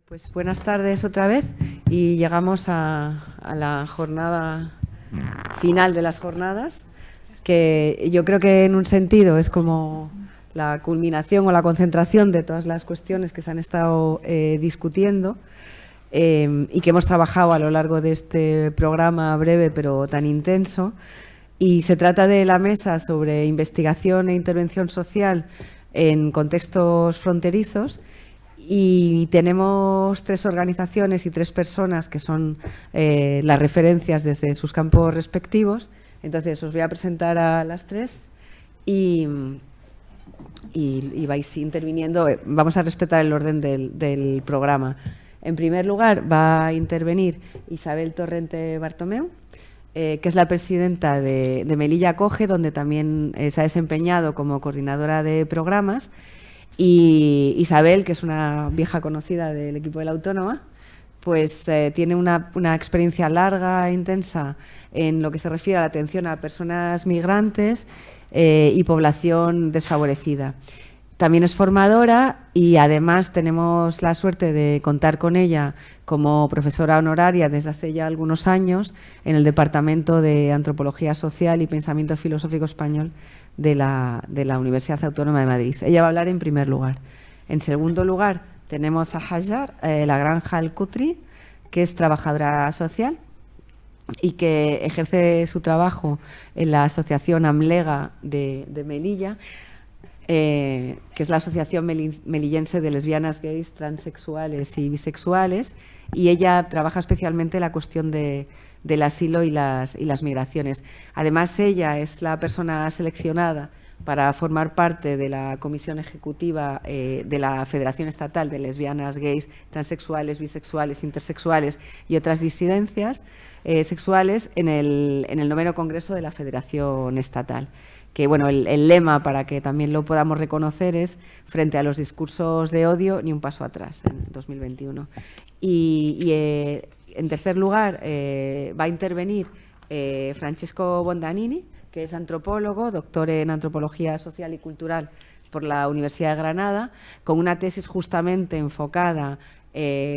Pues buenas tardes otra vez y llegamos a la jornada final de las jornadas, que yo creo que en un sentido es como la culminación o la concentración de todas las cuestiones que se han estado discutiendo y que hemos trabajado a lo largo de este programa breve pero tan intenso. Y se trata de la mesa sobre investigación e intervención social en contextos fronterizos. Y tenemos 3 organizaciones y 3 personas que son las referencias desde sus campos respectivos. Entonces, os voy a presentar a las 3 y vais interviniendo. Vamos a respetar el orden del programa. En primer lugar, va a intervenir Isabel Torrente Bartomeu, que es la presidenta de Melilla Acoge, donde también se ha desempeñado como coordinadora de programas. Y Isabel, que es una vieja conocida del equipo de la Autónoma, pues tiene una experiencia larga e intensa en lo que se refiere a la atención a personas migrantes y población desfavorecida. También es formadora y además tenemos la suerte de contar con ella como profesora honoraria desde hace ya algunos años en el Departamento de Antropología Social y Pensamiento Filosófico Español de la Universidad Autónoma de Madrid. Ella va a hablar en primer lugar. En segundo lugar tenemos a Hajar, la Granja El Cutri, que es trabajadora social y que ejerce su trabajo en la Asociación Amlega de Melilla, que es la Asociación Melillense de Lesbianas, Gays, Transexuales y Bisexuales, y ella trabaja especialmente la cuestión del asilo y las migraciones. Además, ella es la persona seleccionada para formar parte de la Comisión Ejecutiva de la Federación Estatal de Lesbianas, Gays, Transexuales, Bisexuales, Intersexuales y otras disidencias sexuales en el 9º Congreso de la Federación Estatal. Que bueno, el lema, para que también lo podamos reconocer, es frente a los discursos de odio, ni un paso atrás, en 2021. En tercer lugar, va a intervenir Francesco Bondanini, que es antropólogo, doctor en Antropología Social y Cultural por la Universidad de Granada, con una tesis justamente enfocada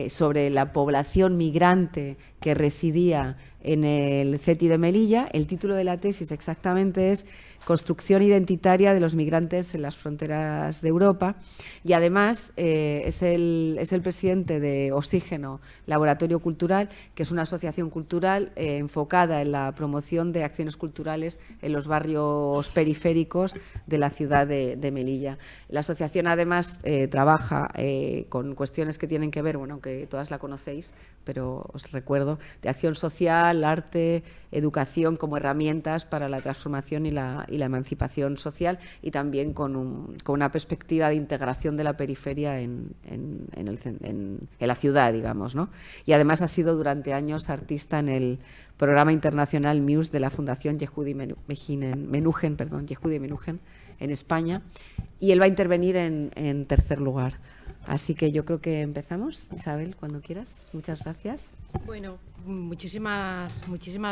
sobre la población migrante que residía en el CETI de Melilla. El título de la tesis exactamente es Construcción identitaria de los migrantes en las fronteras de Europa, y además es el presidente de Oxígeno Laboratorio Cultural, que es una asociación cultural enfocada en la promoción de acciones culturales en los barrios periféricos de la ciudad de Melilla. La asociación además trabaja con cuestiones que tienen que ver, bueno, aunque todas la conocéis, pero os recuerdo, de acción social, arte, educación como herramientas para la transformación y la emancipación social, y también con una perspectiva de integración de la periferia en la ciudad, digamos, ¿no? Y además ha sido durante años artista en el programa internacional Muse de la Fundación Yehudi Menuhin en España, y él va a intervenir en tercer lugar. Así que yo creo que empezamos. Isabel, cuando quieras. Muchas gracias. Bueno, muchísimas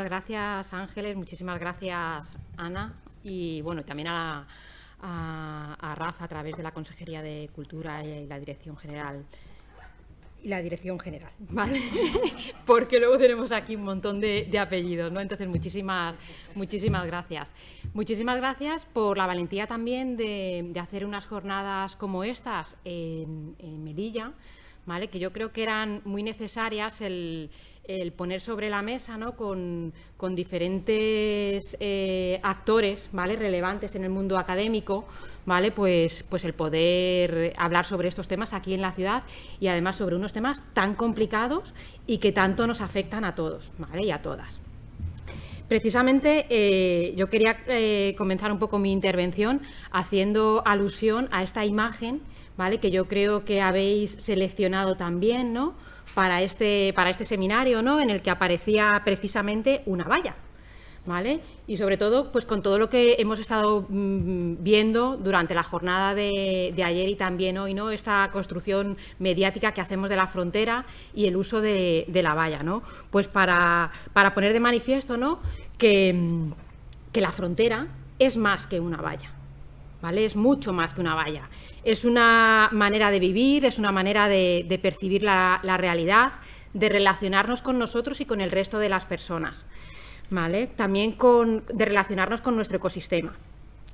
gracias, Ángeles, muchísimas gracias, Ana, y bueno, también a Rafa a través de la Consejería de Cultura y la Dirección General. ¿Vale? Porque luego tenemos aquí un montón de apellidos, ¿no? Entonces, muchísimas gracias. Muchísimas gracias por la valentía también de hacer unas jornadas como estas en Melilla, ¿vale? Que yo creo que eran muy necesarias el poner sobre la mesa, ¿no? con diferentes actores, ¿vale? Relevantes en el mundo académico, ¿vale? Pues el poder hablar sobre estos temas aquí en la ciudad, y además sobre unos temas tan complicados y que tanto nos afectan a todos, ¿vale? Y a todas. Precisamente yo quería comenzar un poco mi intervención haciendo alusión a esta imagen, ¿vale? Que yo creo que habéis seleccionado también, ¿no? Para este seminario, ¿no? En el que aparecía precisamente una valla, ¿vale? Y sobre todo, pues con todo lo que hemos estado viendo durante la jornada de ayer y también hoy, ¿no? Esta construcción mediática que hacemos de la frontera y el uso de la valla, ¿no? Pues para poner de manifiesto, ¿no? Que la frontera es más que una valla, ¿vale? Es mucho más que una valla. Es una manera de vivir, es una manera de percibir la realidad, de relacionarnos con nosotros y con el resto de las personas, ¿vale? También de relacionarnos con nuestro ecosistema,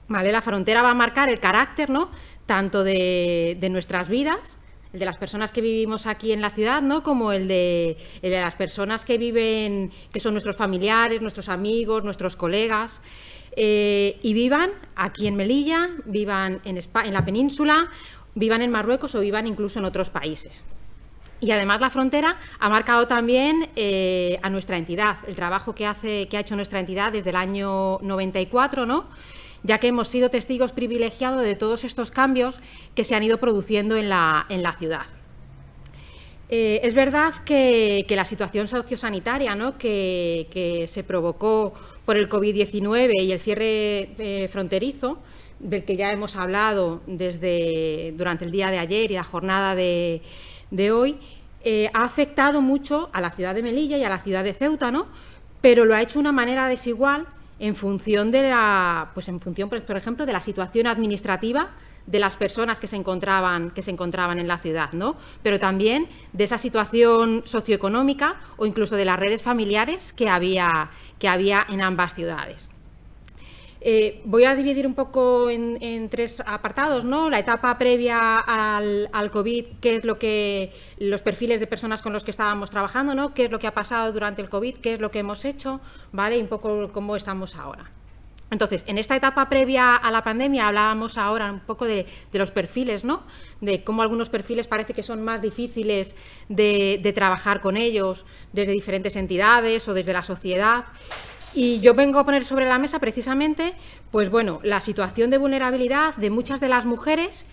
¿vale? La frontera va a marcar el carácter, ¿no?, tanto de nuestras vidas, el de las personas que vivimos aquí en la ciudad, ¿no?, como el de las personas que viven, que son nuestros familiares, nuestros amigos, nuestros colegas, y vivan aquí en Melilla, vivan en la península, vivan en Marruecos o vivan incluso en otros países. Y además la frontera ha marcado también a nuestra entidad, el trabajo que ha hecho nuestra entidad desde el año 94, ¿no?, ya que hemos sido testigos privilegiados de todos estos cambios que se han ido produciendo en la ciudad. Es verdad que la situación sociosanitaria, ¿no?, que se provocó por el COVID-19 y el cierre fronterizo, del que ya hemos hablado durante el día de ayer y la jornada de hoy, ha afectado mucho a la ciudad de Melilla y a la ciudad de Ceuta, ¿no?, pero lo ha hecho de una manera desigual en función, por ejemplo, de la situación administrativa de las personas que se encontraban en la ciudad, ¿no?, pero también de esa situación socioeconómica o incluso de las redes familiares que había en ambas ciudades. Voy a dividir un poco en tres apartados, ¿no? La etapa previa al COVID, qué es los perfiles de personas con los que estábamos trabajando, ¿no?, qué es lo que ha pasado durante el COVID, qué es lo que hemos hecho, ¿vale?, y un poco cómo estamos ahora. Entonces, en esta etapa previa a la pandemia hablábamos ahora un poco de los perfiles, ¿no?, de cómo algunos perfiles parece que son más difíciles de trabajar con ellos desde diferentes entidades o desde la sociedad. Y yo vengo a poner sobre la mesa precisamente, pues bueno, la situación de vulnerabilidad de muchas de las mujeres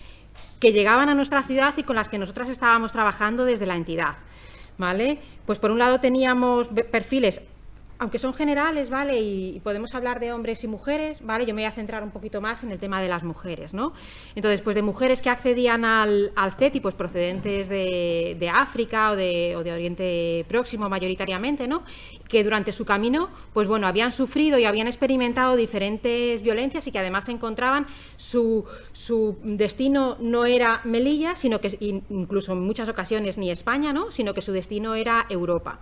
que llegaban a nuestra ciudad y con las que nosotras estábamos trabajando desde la entidad, ¿vale? Pues por un lado teníamos perfiles, aunque son generales, ¿vale?, y podemos hablar de hombres y mujeres, ¿vale?, yo me voy a centrar un poquito más en el tema de las mujeres, ¿no? Entonces, pues de mujeres que accedían al CETI, pues procedentes de África o de Oriente Próximo mayoritariamente, ¿no?, que durante su camino, pues bueno, habían sufrido y habían experimentado diferentes violencias y que además se encontraban, su destino no era Melilla, sino que incluso en muchas ocasiones ni España, ¿no?, sino que su destino era Europa.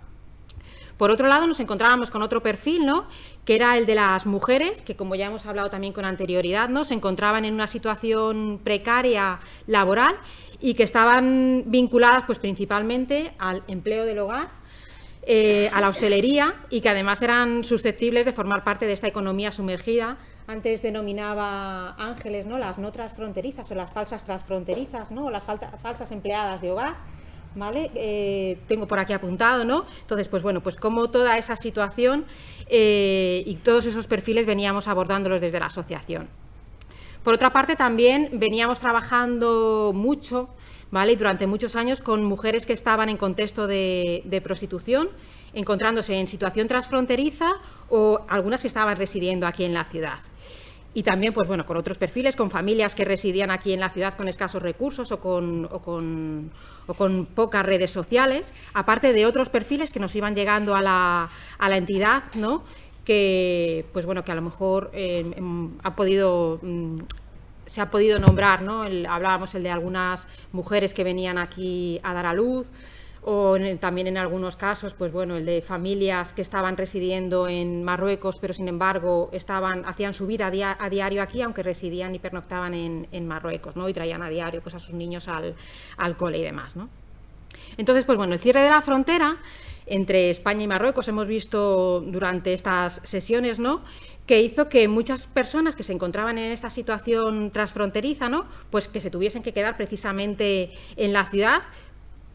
Por otro lado, nos encontrábamos con otro perfil, ¿no?, que era el de las mujeres, que como ya hemos hablado también con anterioridad, ¿no?, se encontraban en una situación precaria laboral y que estaban vinculadas pues principalmente al empleo del hogar, a la hostelería, y que además eran susceptibles de formar parte de esta economía sumergida. Antes denominaba Ángeles, ¿no?, las no transfronterizas o las falsas transfronterizas, ¿no?, o las falsas empleadas de hogar, ¿vale? Tengo por aquí apuntado, ¿no? Entonces, pues bueno, pues como toda esa situación y todos esos perfiles veníamos abordándolos desde la asociación. Por otra parte, también veníamos trabajando mucho, ¿vale?, y durante muchos años con mujeres que estaban en contexto de prostitución, encontrándose en situación transfronteriza o algunas que estaban residiendo aquí en la ciudad. Y también, pues bueno, con otros perfiles, con familias que residían aquí en la ciudad con escasos recursos o con pocas redes sociales, aparte de otros perfiles que nos iban llegando a la entidad, ¿no?, que, pues bueno, que a lo mejor se ha podido nombrar, ¿no? Hablábamos el de algunas mujeres que venían aquí a dar a luz, o también en algunos casos, pues bueno, el de familias que estaban residiendo en Marruecos, pero sin embargo hacían su vida a diario aquí, aunque residían y pernoctaban en Marruecos, ¿no?, y traían a diario pues a sus niños al cole y demás, ¿no? Entonces, pues bueno, el cierre de la frontera entre España y Marruecos hemos visto durante estas sesiones, ¿no?, que hizo que muchas personas que se encontraban en esta situación transfronteriza, ¿no?, pues que se tuviesen que quedar precisamente en la ciudad.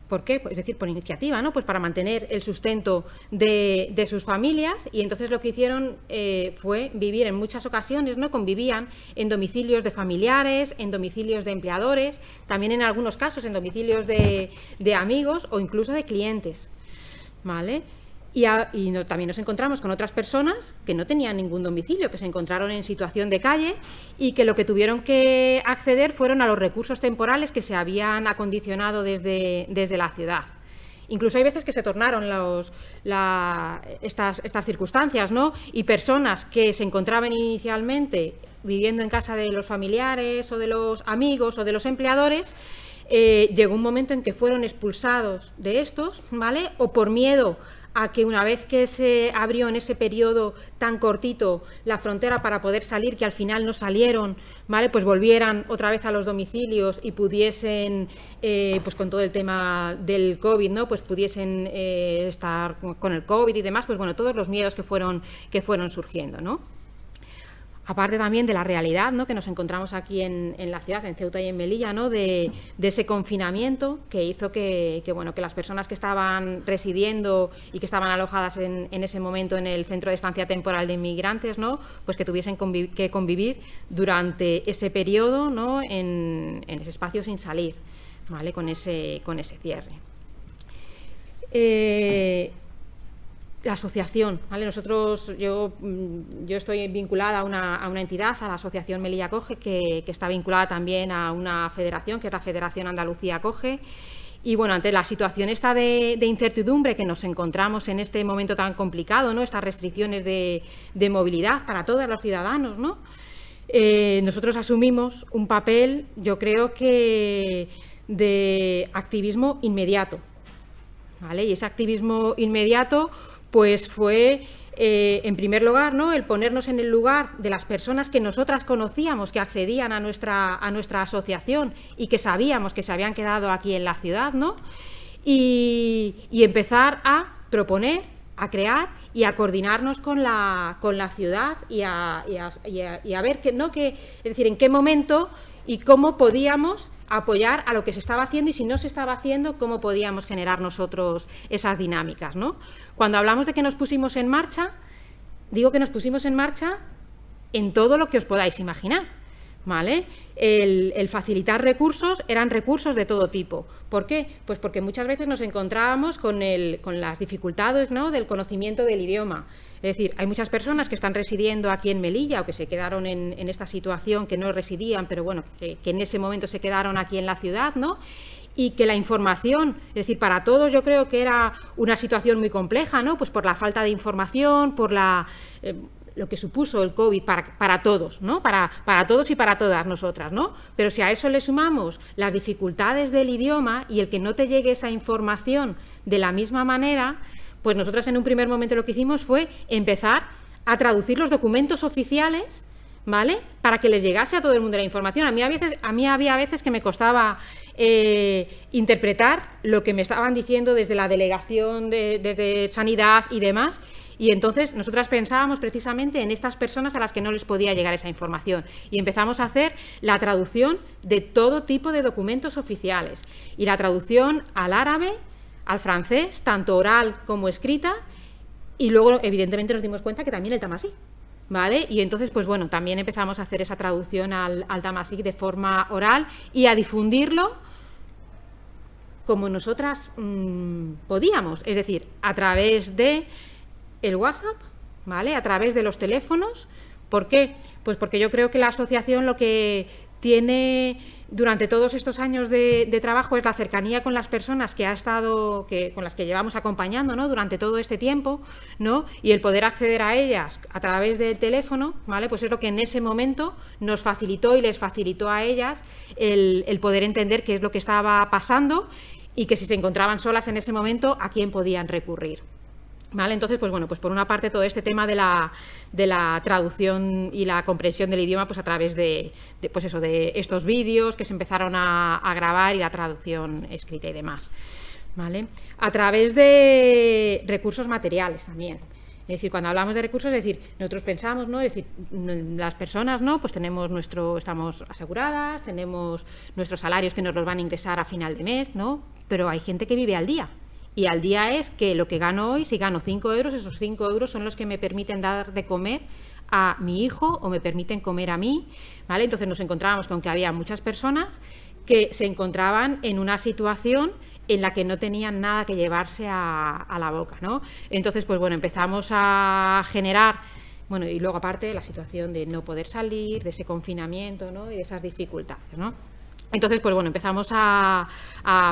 ¿Por qué? Es decir, por iniciativa, ¿no?, pues para mantener el sustento de sus familias, y entonces lo que hicieron fue vivir en muchas ocasiones, ¿no?, convivían en domicilios de familiares, en domicilios de empleadores, también en algunos casos en domicilios de amigos o incluso de clientes, ¿vale? Y también nos encontramos con otras personas que no tenían ningún domicilio, que se encontraron en situación de calle y que lo que tuvieron que acceder fueron a los recursos temporales que se habían acondicionado desde la ciudad. Incluso hay veces que se tornaron estas circunstancias, ¿no?, y personas que se encontraban inicialmente viviendo en casa de los familiares o de los amigos o de los empleadores, llegó un momento en que fueron expulsados de estos, ¿vale? O por miedo a que una vez que se abrió en ese periodo tan cortito la frontera para poder salir, que al final no salieron, ¿vale? Pues volvieran otra vez a los domicilios y pudiesen, pues con todo el tema del COVID, ¿no? Pues pudiesen estar con el COVID y demás, pues bueno, todos los miedos que fueron surgiendo, ¿no? Aparte también de la realidad, ¿no?, que nos encontramos aquí en la ciudad, en Ceuta y en Melilla, ¿no?, de ese confinamiento que hizo que las personas que estaban residiendo y que estaban alojadas en ese momento en el Centro de Estancia Temporal de Inmigrantes, ¿no?, pues que tuviesen que convivir durante ese periodo, ¿no?, en ese espacio sin salir, ¿vale?, con ese cierre. La asociación, ¿vale? Yo estoy vinculada a una entidad, a la Asociación Melilla Acoge, que está vinculada también a una federación, que es la Federación Andalucía Acoge. Y bueno, ante la situación esta de incertidumbre que nos encontramos en este momento tan complicado, ¿no?, estas restricciones de movilidad para todos los ciudadanos, ¿no?, nosotros asumimos un papel, yo creo que de activismo inmediato, ¿vale? Y ese activismo inmediato pues fue, en primer lugar, ¿no?, el ponernos en el lugar de las personas que nosotras conocíamos, que accedían a nuestra asociación y que sabíamos que se habían quedado aquí en la ciudad, ¿no?, y empezar a proponer, a crear y a coordinarnos con la ciudad y a ver es decir, en qué momento y cómo podíamos apoyar a lo que se estaba haciendo, y si no se estaba haciendo, cómo podíamos generar nosotros esas dinámicas, ¿no? Cuando hablamos de que nos pusimos en marcha, digo que nos pusimos en marcha en todo lo que os podáis imaginar, ¿vale? El facilitar recursos, eran recursos de todo tipo. ¿Por qué? Pues porque muchas veces nos encontrábamos con las dificultades, ¿no?, del conocimiento del idioma. Es decir, hay muchas personas que están residiendo aquí en Melilla o que se quedaron en esta situación, que no residían, pero bueno, que en ese momento se quedaron aquí en la ciudad, ¿no?, y que la información, es decir, para todos yo creo que era una situación muy compleja, ¿no?, pues por la falta de información, por lo que supuso el COVID para todos, ¿no?, para todos y para todas nosotras, ¿no? Pero si a eso le sumamos las dificultades del idioma y el que no te llegue esa información de la misma manera, pues nosotras en un primer momento lo que hicimos fue empezar a traducir los documentos oficiales, ¿vale?, para que les llegase a todo el mundo la información. A mí había veces que me costaba interpretar lo que me estaban diciendo desde la delegación desde Sanidad y demás, y entonces nosotras pensábamos precisamente en estas personas a las que no les podía llegar esa información, y empezamos a hacer la traducción de todo tipo de documentos oficiales, y la traducción al árabe, al francés, tanto oral como escrita, y luego evidentemente nos dimos cuenta que también el tamasí, ¿vale? Y entonces, pues bueno, también empezamos a hacer esa traducción al tamasí de forma oral y a difundirlo como nosotras podíamos, es decir, a través de el WhatsApp, ¿vale?, a través de los teléfonos. ¿Por qué? Pues porque yo creo que la asociación lo que tiene durante todos estos años de trabajo es la cercanía con las personas con las que llevamos acompañando, ¿no?, durante todo este tiempo, ¿no?, y el poder acceder a ellas a través del teléfono, ¿vale?, pues es lo que en ese momento nos facilitó y les facilitó a ellas el poder entender qué es lo que estaba pasando y que si se encontraban solas en ese momento, a quién podían recurrir. ¿Vale? Entonces, pues bueno, pues por una parte todo este tema de la traducción y la comprensión del idioma, pues a través de estos vídeos que se empezaron a grabar y la traducción escrita y demás, ¿vale? A través de recursos materiales también. Es decir, cuando hablamos de recursos, es decir, nosotros pensamos, ¿no?, es decir, las personas, ¿no?, pues estamos aseguradas, tenemos nuestros salarios que nos los van a ingresar a final de mes, ¿no? Pero hay gente que vive al día. Y al día es que lo que gano hoy, si gano 5 euros, esos 5 euros son los que me permiten dar de comer a mi hijo o me permiten comer a mí, ¿vale? Entonces nos encontrábamos con que había muchas personas que se encontraban en una situación en la que no tenían nada que llevarse a la boca, ¿no? Entonces, pues bueno, empezamos a generar, bueno, y luego aparte la situación de no poder salir, de ese confinamiento, ¿no?, y de esas dificultades, ¿no? Entonces, pues bueno, empezamos a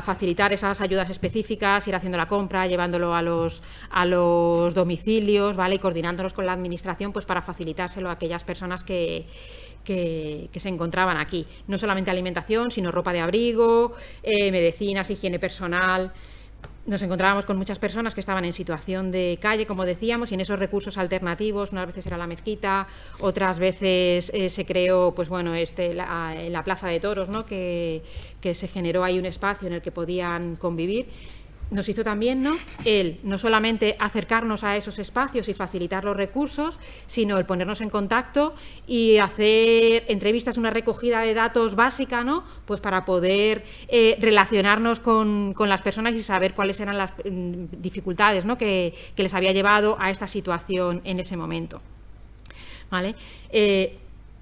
facilitar esas ayudas específicas, ir haciendo la compra, llevándolo a los domicilios, ¿vale? Y coordinándonos con la administración, pues para facilitárselo a aquellas personas que se encontraban aquí. No solamente alimentación, sino ropa de abrigo, medicinas, higiene personal. Nos encontrábamos con muchas personas que estaban en situación de calle, como decíamos, y en esos recursos alternativos, unas veces era la mezquita, otras veces se creó, pues bueno, en la Plaza de Toros, ¿no? que se generó ahí un espacio en el que podían convivir. Nos hizo también, no solamente acercarnos a esos espacios y facilitar los recursos, sino el ponernos en contacto y hacer entrevistas, una recogida de datos básica, ¿no? Pues para poder relacionarnos con las personas y saber cuáles eran las dificultades, ¿no? que les había llevado a esta situación en ese momento, ¿vale?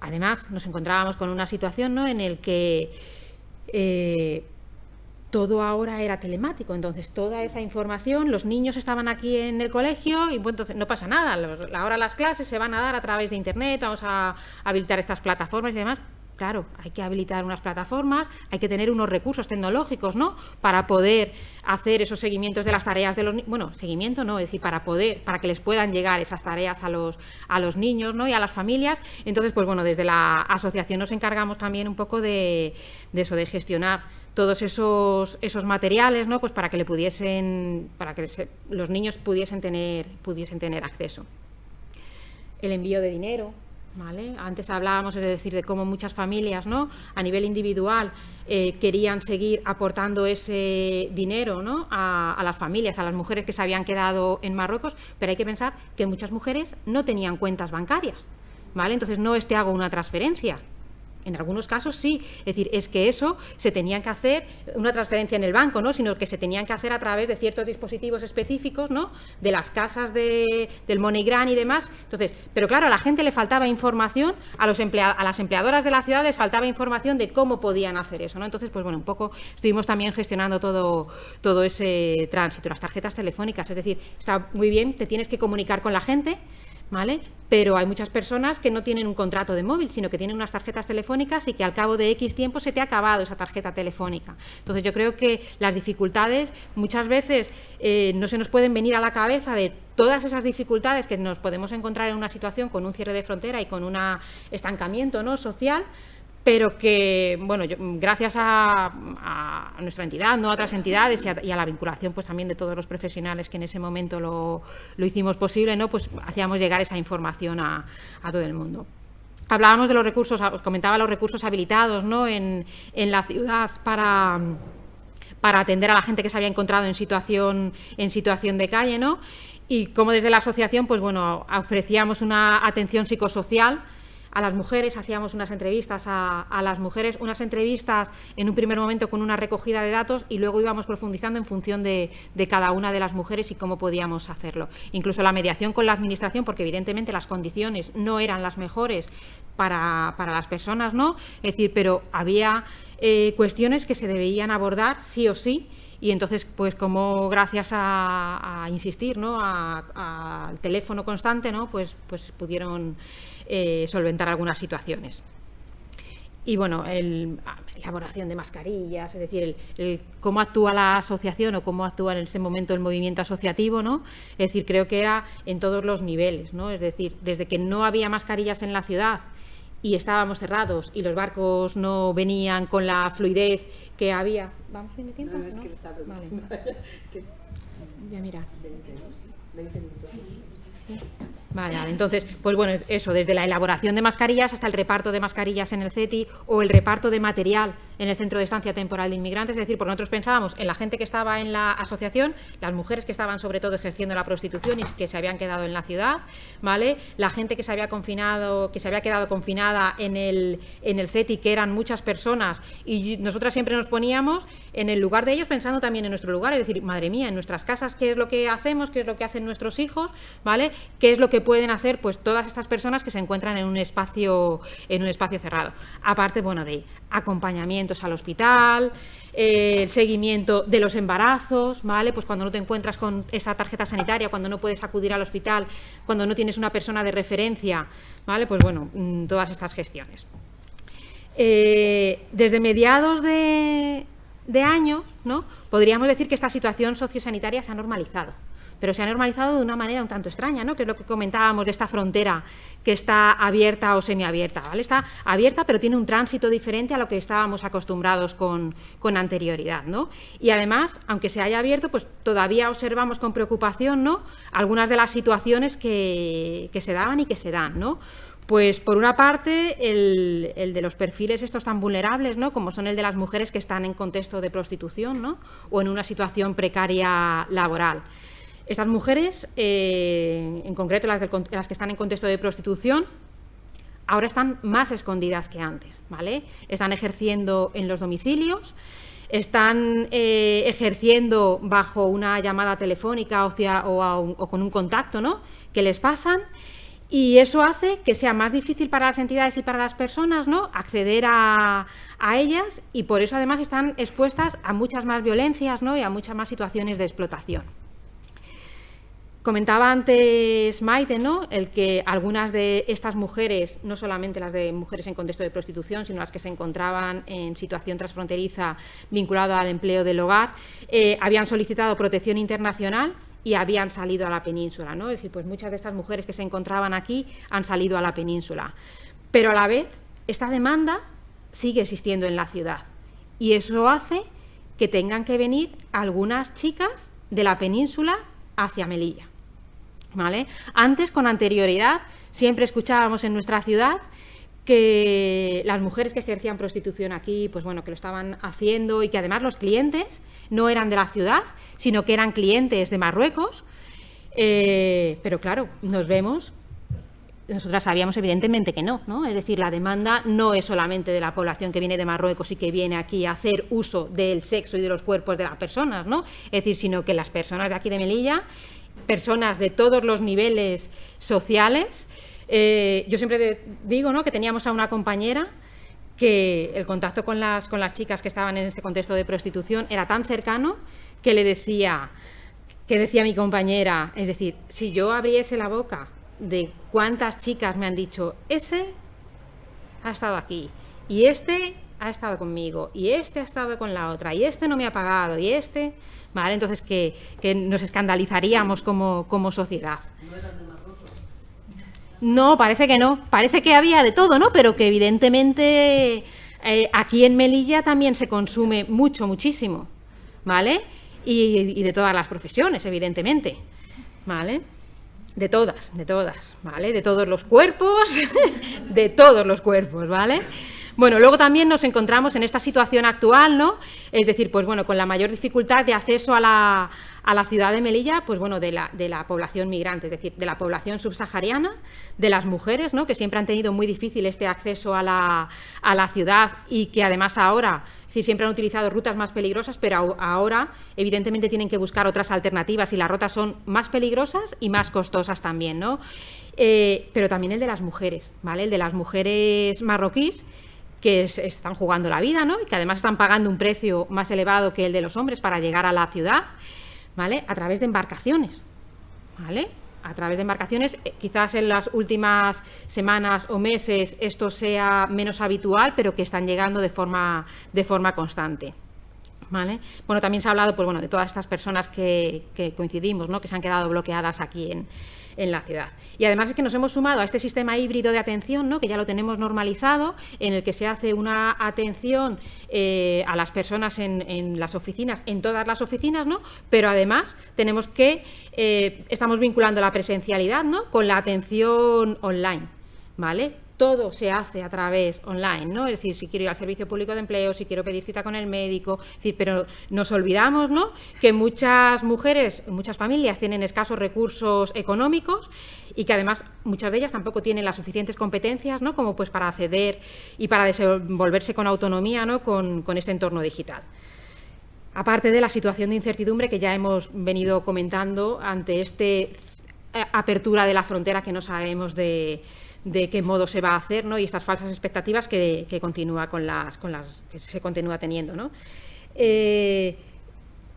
Además, nos encontrábamos con una situación, ¿no? En el que todo ahora era telemático, entonces toda esa información, los niños estaban aquí en el colegio y bueno, entonces no pasa nada, ahora las clases se van a dar a través de internet, vamos a habilitar estas plataformas y demás. Claro, hay que habilitar unas plataformas, hay que tener unos recursos tecnológicos, ¿no? Para poder hacer esos seguimientos de las tareas de los niños, bueno, seguimiento no, es decir, para que les puedan llegar esas tareas a los niños, ¿no? Y a las familias. Entonces, pues bueno, desde la asociación nos encargamos también un poco de eso, de gestionar todos esos materiales, ¿no? Pues para que los niños pudiesen tener acceso. El envío de dinero, ¿vale? Antes hablábamos, es decir, de cómo muchas familias, ¿no? A nivel individual querían seguir aportando ese dinero, ¿no? a las familias, a las mujeres que se habían quedado en Marruecos, pero hay que pensar que muchas mujeres no tenían cuentas bancarias, ¿vale? Entonces no es te hago una transferencia. En algunos casos sí, es decir, es que eso se tenían que hacer, una transferencia en el banco, ¿no? Sino que se tenían que hacer a través de ciertos dispositivos específicos, ¿no? De las casas del MoneyGram y demás. Entonces, pero claro, a la gente le faltaba información, a las empleadoras de la ciudad les faltaba información de cómo podían hacer eso, ¿no? Entonces, pues bueno, un poco estuvimos también gestionando todo ese tránsito, las tarjetas telefónicas, es decir, está muy bien, te tienes que comunicar con la gente, ¿vale? Pero hay muchas personas que no tienen un contrato de móvil, sino que tienen unas tarjetas telefónicas y que al cabo de X tiempo se te ha acabado esa tarjeta telefónica. Entonces yo creo que las dificultades muchas veces no se nos pueden venir a la cabeza de todas esas dificultades que nos podemos encontrar en una situación con un cierre de frontera y con un estancamiento, ¿no? social, pero que, bueno, gracias a nuestra entidad, ¿no? A otras entidades y a la vinculación pues también de todos los profesionales que en ese momento lo hicimos posible, ¿no? Pues hacíamos llegar esa información a todo el mundo. Hablábamos de los recursos, os comentaba los recursos habilitados, ¿no? en la ciudad para atender a la gente que se había encontrado en situación de calle, ¿no? Y como desde la asociación, pues bueno, ofrecíamos una atención psicosocial a las mujeres, hacíamos unas entrevistas a las mujeres, unas entrevistas en un primer momento con una recogida de datos y luego íbamos profundizando en función de cada una de las mujeres y cómo podíamos hacerlo. Incluso la mediación con la administración, porque evidentemente las condiciones no eran las mejores para las personas, ¿no? Es decir, pero había cuestiones que se debían abordar sí o sí. Y entonces, pues como gracias a insistir, ¿no? al teléfono constante, ¿no? Pues pudieron solventar algunas situaciones. Y bueno, elaboración de mascarillas, es decir, cómo actúa la asociación o cómo actúa en ese momento el movimiento asociativo, ¿no? Es decir, creo que era en todos los niveles, ¿no? Es decir, desde que no había mascarillas en la ciudad y estábamos cerrados y los barcos no venían con la fluidez que había. ¿Vamos bien de tiempo? No, es que le está preguntando. Vale. Voy a mirar. 20 minutos. Sí. Vale, entonces, pues bueno, eso, desde la elaboración de mascarillas hasta el reparto de mascarillas en el CETI o el reparto de material en el Centro de Estancia Temporal de Inmigrantes, es decir, porque nosotros pensábamos en la gente que estaba en la asociación, las mujeres que estaban sobre todo ejerciendo la prostitución y que se habían quedado en la ciudad, ¿vale? La gente que se había quedado confinada en el CETI, que eran muchas personas, y nosotras siempre nos poníamos en el lugar de ellos pensando también en nuestro lugar, es decir, madre mía, en nuestras casas, ¿qué es lo que hacemos? ¿Qué es lo que hacen nuestros hijos? ¿Vale? ¿Qué es lo que pueden hacer pues todas estas personas que se encuentran en un espacio cerrado? Aparte, bueno, de acompañamientos al hospital, el seguimiento de los embarazos, ¿vale? Pues cuando no te encuentras con esa tarjeta sanitaria, cuando no puedes acudir al hospital, cuando no tienes una persona de referencia, ¿vale? Pues bueno, todas estas gestiones. Desde mediados de años, ¿no? Podríamos decir que esta situación sociosanitaria se ha normalizado, pero se ha normalizado de una manera un tanto extraña, ¿no? Que es lo que comentábamos de esta frontera que está abierta o semiabierta, ¿vale? Está abierta, pero tiene un tránsito diferente a lo que estábamos acostumbrados con anterioridad, ¿no? Y además, aunque se haya abierto, pues todavía observamos con preocupación, ¿no?, algunas de las situaciones que se daban y que se dan, ¿no? Pues por una parte el de los perfiles estos tan vulnerables, ¿no?, como son el de las mujeres que están en contexto de prostitución, ¿no?, o en una situación precaria laboral. Estas mujeres, en concreto las que están en contexto de prostitución, ahora están más escondidas que antes, ¿vale? Están ejerciendo en los domicilios, están ejerciendo bajo una llamada telefónica o con un contacto, ¿no?, que les pasan. Y eso hace que sea más difícil para las entidades y para las personas, ¿no?, acceder a ellas, y por eso además están expuestas a muchas más violencias, ¿no?, y a muchas más situaciones de explotación. Comentaba antes Maite, ¿no?, el que algunas de estas mujeres, no solamente las de mujeres en contexto de prostitución, sino las que se encontraban en situación transfronteriza vinculada al empleo del hogar, habían solicitado protección internacional y habían salido a la península, ¿no? Es decir, pues muchas de estas mujeres que se encontraban aquí han salido a la península. Pero a la vez, esta demanda sigue existiendo en la ciudad, y eso hace que tengan que venir algunas chicas de la península hacia Melilla, ¿vale? Antes, con anterioridad, siempre escuchábamos en nuestra ciudad que las mujeres que ejercían prostitución aquí, pues bueno, que lo estaban haciendo, y que además los clientes no eran de la ciudad, sino que eran clientes de Marruecos, pero claro, nosotras sabíamos evidentemente que no, ¿no? Es decir, la demanda no es solamente de la población que viene de Marruecos y que viene aquí a hacer uso del sexo y de los cuerpos de las personas, ¿no? Es decir, sino que las personas de aquí de Melilla, personas de todos los niveles sociales. Yo siempre digo, ¿no?, que teníamos a una compañera que el contacto con las chicas que estaban en este contexto de prostitución era tan cercano que decía mi compañera, es decir, si yo abriese la boca de cuántas chicas me han dicho, ese ha estado aquí, y este ha estado conmigo, y este ha estado con la otra, y este no me ha pagado, y este, ¿vale? Entonces que nos escandalizaríamos como sociedad. No, parece que no. Parece que había de todo, ¿no? Pero que evidentemente aquí en Melilla también se consume muchísimo, ¿vale? Y de todas las profesiones, evidentemente, ¿vale? De todas, ¿vale? De todos los cuerpos, de todos los cuerpos, ¿vale? Bueno, luego también nos encontramos en esta situación actual, ¿no? Es decir, pues bueno, con la mayor dificultad de acceso a la ciudad de Melilla, pues bueno, de la población migrante, es decir, de la población subsahariana, de las mujeres, ¿no?, que siempre han tenido muy difícil este acceso a la ciudad, y que además ahora, es decir, siempre han utilizado rutas más peligrosas, pero ahora evidentemente tienen que buscar otras alternativas, y las rutas son más peligrosas y más costosas también, ¿no? Pero también el de las mujeres, ¿vale? El de las mujeres marroquíes, que están jugando la vida, ¿no?, y que además están pagando un precio más elevado que el de los hombres para llegar a la ciudad, ¿vale?, a través de embarcaciones, ¿vale? A través de embarcaciones, quizás en las últimas semanas o meses esto sea menos habitual, pero que están llegando de forma constante, ¿vale? Bueno, también se ha hablado, pues bueno, de todas estas personas que coincidimos, ¿no?, que se han quedado bloqueadas aquí en la ciudad. Y además es que nos hemos sumado a este sistema híbrido de atención, ¿no?, que ya lo tenemos normalizado, en el que se hace una atención a las personas en las oficinas, en todas las oficinas, ¿no?, pero además tenemos que estamos vinculando la presencialidad, ¿no?, con la atención online, ¿vale? Todo se hace a través online, ¿no? Es decir, si quiero ir al Servicio Público de Empleo, si quiero pedir cita con el médico, es decir, pero nos olvidamos, ¿no?, que muchas mujeres, muchas familias tienen escasos recursos económicos, y que además muchas de ellas tampoco tienen las suficientes competencias, ¿no?, como pues para acceder y para desenvolverse con autonomía, ¿no?, con este entorno digital. Aparte de la situación de incertidumbre que ya hemos venido comentando ante esta apertura de la frontera, que no sabemos de qué modo se va a hacer, ¿no?, y estas falsas expectativas que continúa que se continúa teniendo, ¿no?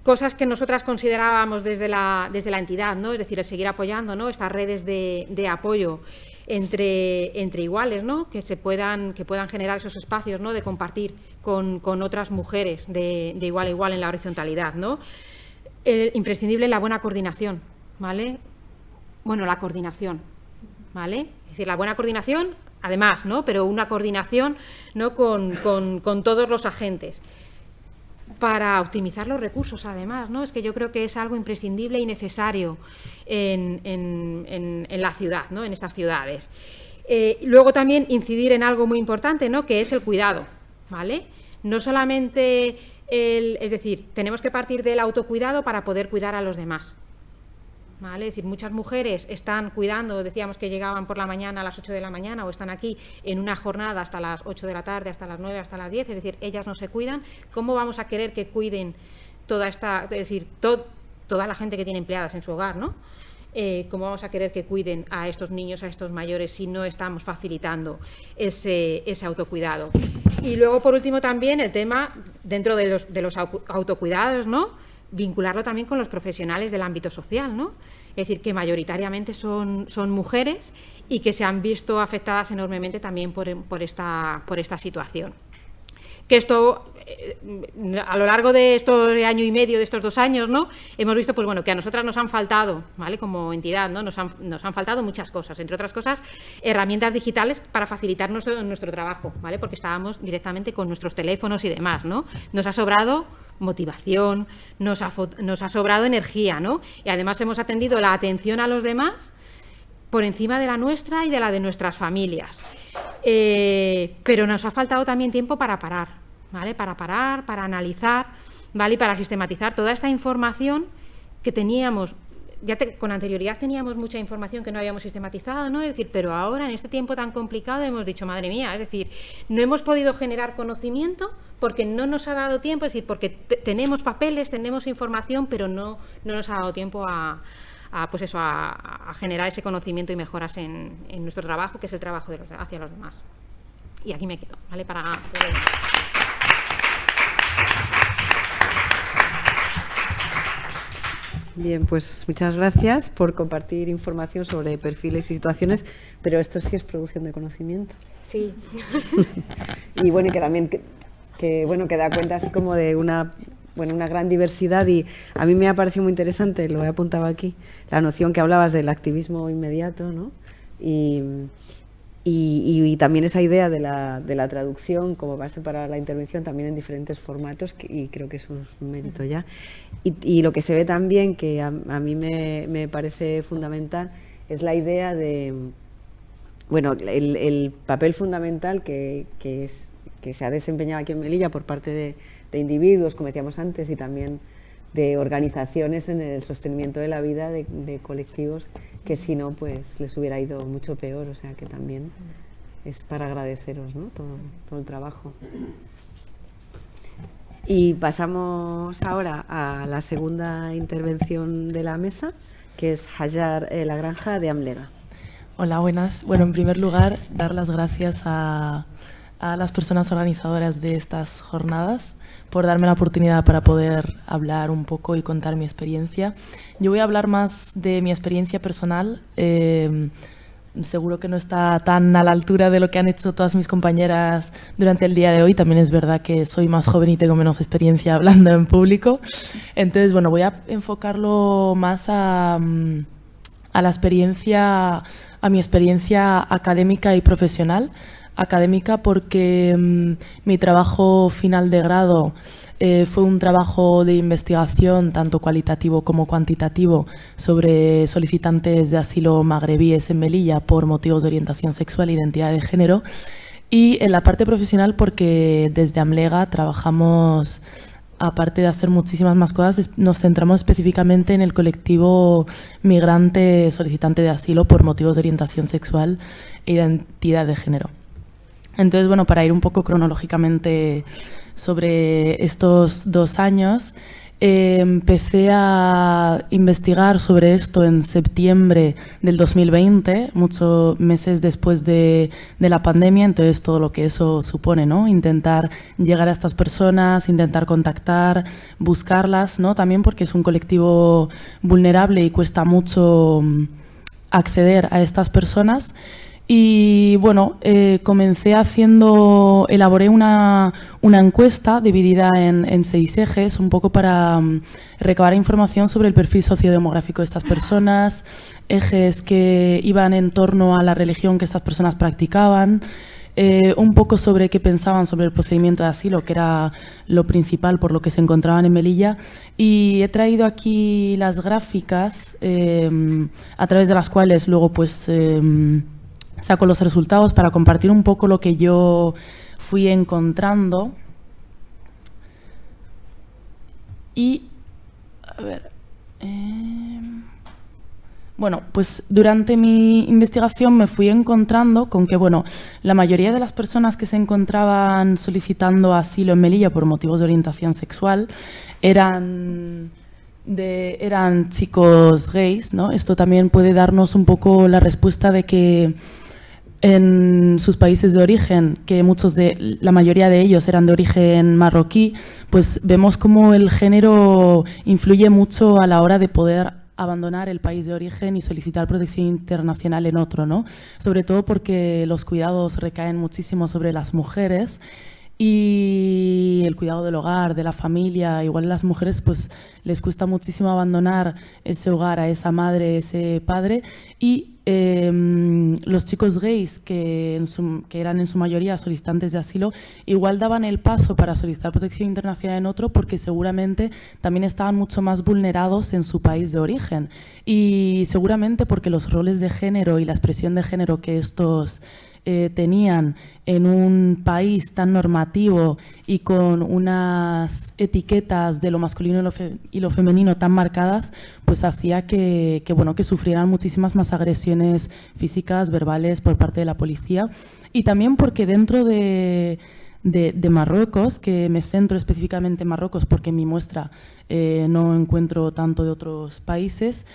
Cosas que nosotras considerábamos desde la entidad, ¿no?, es decir, el seguir apoyando, ¿no?, estas redes de apoyo, entre iguales, ¿no? Que puedan generar esos espacios, ¿no? De compartir con otras mujeres de igual a igual en la horizontalidad, ¿no? Imprescindible la buena coordinación, ¿vale? Bueno, la coordinación, ¿vale? Es decir, la buena coordinación, además, ¿no? Pero una coordinación, ¿no? con todos los agentes, para optimizar los recursos, además, ¿no? Es que yo creo que es algo imprescindible y necesario en la ciudad, ¿no? En estas ciudades. Luego también incidir en algo muy importante, ¿no? Que es el cuidado, ¿vale? No solamente es decir, tenemos que partir del autocuidado para poder cuidar a los demás, ¿vale? Es decir, muchas mujeres están cuidando, decíamos que llegaban por la mañana a las 8 de la mañana o están aquí en una jornada hasta las 8 de la tarde, hasta las 9, hasta las 10, es decir, ellas no se cuidan. ¿Cómo vamos a querer que cuiden toda la gente que tiene empleadas en su hogar, ¿no? ¿Cómo vamos a querer que cuiden a estos niños, a estos mayores, si no estamos facilitando ese autocuidado? Y luego, por último, también el tema, dentro de los autocuidados, ¿no? Vincularlo también con los profesionales del ámbito social, ¿no? Es decir, que mayoritariamente son mujeres y que se han visto afectadas enormemente también por esta situación. Que esto, a lo largo de estos año y medio, de estos 2 años, ¿no? Hemos visto, pues bueno, que a nosotras nos han faltado, ¿vale? Como entidad, ¿no? Nos han faltado muchas cosas, entre otras cosas, herramientas digitales para facilitar nuestro trabajo, ¿vale? Porque estábamos directamente con nuestros teléfonos y demás, ¿no? Nos ha sobrado motivación, nos ha sobrado energía, ¿no? Y además hemos atendido la atención a los demás por encima de la nuestra y de la de nuestras familias. Pero nos ha faltado también tiempo para parar, ¿vale? Para parar, para analizar, ¿vale? Y para sistematizar toda esta información que teníamos. Con anterioridad teníamos mucha información que no habíamos sistematizado, ¿no? Es decir, pero ahora, en este tiempo tan complicado, hemos dicho, madre mía, es decir, no hemos podido generar conocimiento porque no nos ha dado tiempo, es decir, porque tenemos papeles, tenemos información, pero no nos ha dado tiempo a generar ese conocimiento y mejoras en nuestro trabajo, que es el trabajo hacia los demás. Y aquí me quedo, ¿vale? Bien, pues muchas gracias por compartir información sobre perfiles y situaciones, pero esto sí es producción de conocimiento. Sí. Y bueno, y que también que da cuenta así como de una gran diversidad, y a mí me ha parecido muy interesante, lo he apuntado aquí, la noción que hablabas del activismo inmediato, ¿no? Y también esa idea de la traducción como base para la intervención también en diferentes formatos, y creo que eso es un mérito ya. Y lo que se ve también, que a mí me parece fundamental, es la idea de, bueno, el papel fundamental que se ha desempeñado aquí en Melilla por parte de individuos, como decíamos antes, y también de organizaciones en el sostenimiento de la vida de colectivos que si no, pues les hubiera ido mucho peor. O sea que también es para agradeceros, ¿no? todo el trabajo. Y pasamos ahora a la segunda intervención de la mesa, que es Hajar La Granja, de Amlega. Hola, buenas. Bueno, en primer lugar, dar las gracias a las personas organizadoras de estas jornadas por darme la oportunidad para poder hablar un poco y contar mi experiencia. Yo voy a hablar más de mi experiencia personal. Seguro que no está tan a la altura de lo que han hecho todas mis compañeras durante el día de hoy. También es verdad que soy más joven y tengo menos experiencia hablando en público. Entonces, bueno, voy a enfocarlo más a la experiencia, a mi experiencia académica y profesional. Académica porque mi trabajo final de grado fue un trabajo de investigación tanto cualitativo como cuantitativo sobre solicitantes de asilo magrebíes en Melilla por motivos de orientación sexual e identidad de género, y en la parte profesional porque desde Amlega trabajamos, aparte de hacer muchísimas más cosas, nos centramos específicamente en el colectivo migrante solicitante de asilo por motivos de orientación sexual e identidad de género. Entonces, bueno, para ir un poco cronológicamente sobre estos 2 años, empecé a investigar sobre esto en septiembre del 2020, muchos meses después de la pandemia. Entonces, todo lo que eso supone, ¿no? Intentar llegar a estas personas, intentar contactar, buscarlas, ¿no? También porque es un colectivo vulnerable y cuesta mucho acceder a estas personas. Y bueno, elaboré una encuesta dividida en 6 ejes, un poco para recabar información sobre el perfil sociodemográfico de estas personas, ejes que iban en torno a la religión que estas personas practicaban, un poco sobre qué pensaban sobre el procedimiento de asilo, que era lo principal por lo que se encontraban en Melilla. Y he traído aquí las gráficas a través de las cuales luego pues saco los resultados para compartir un poco lo que yo fui encontrando. Y, a ver, bueno, pues durante mi investigación me fui encontrando con que, bueno, la mayoría de las personas que se encontraban solicitando asilo en Melilla por motivos de orientación sexual eran chicos gays, ¿no? Esto también puede darnos un poco la respuesta de que en sus países de origen, que la mayoría de ellos eran de origen marroquí, pues vemos cómo el género influye mucho a la hora de poder abandonar el país de origen y solicitar protección internacional en otro, ¿no? Sobre todo porque los cuidados recaen muchísimo sobre las mujeres y el cuidado del hogar, de la familia. Igual a las mujeres pues les cuesta muchísimo abandonar ese hogar, a esa madre, ese padre, y los chicos gays que eran en su mayoría solicitantes de asilo igual daban el paso para solicitar protección internacional en otro porque seguramente también estaban mucho más vulnerados en su país de origen, y seguramente porque los roles de género y la expresión de género que estos tenían en un país tan normativo y con unas etiquetas de lo masculino y lo femenino tan marcadas, pues hacía que sufrieran muchísimas más agresiones físicas, verbales por parte de la policía. Y también porque dentro de Marruecos, que me centro específicamente en Marruecos porque en mi muestra no encuentro tanto de otros países,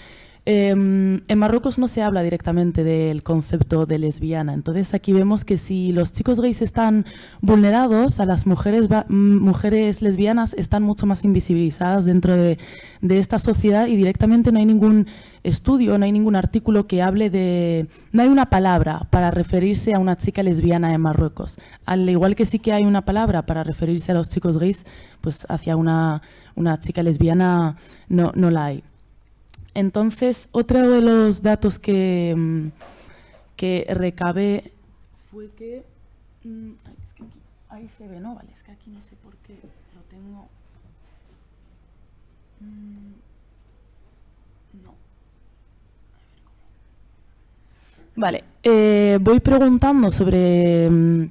en Marruecos no se habla directamente del concepto de lesbiana. Entonces aquí vemos que si los chicos gays están vulnerados, a las mujeres lesbianas están mucho más invisibilizadas dentro de esta sociedad, y directamente no hay ningún estudio, no hay ningún artículo que hable no hay una palabra para referirse a una chica lesbiana en Marruecos. Al igual que sí que hay una palabra para referirse a los chicos gays, pues hacia una chica lesbiana no la hay. Entonces, otro de los datos que recabé fue que... es que aquí, ahí se ve, ¿no? Vale, es que aquí no sé por qué lo tengo... no. Vale, voy preguntando sobre...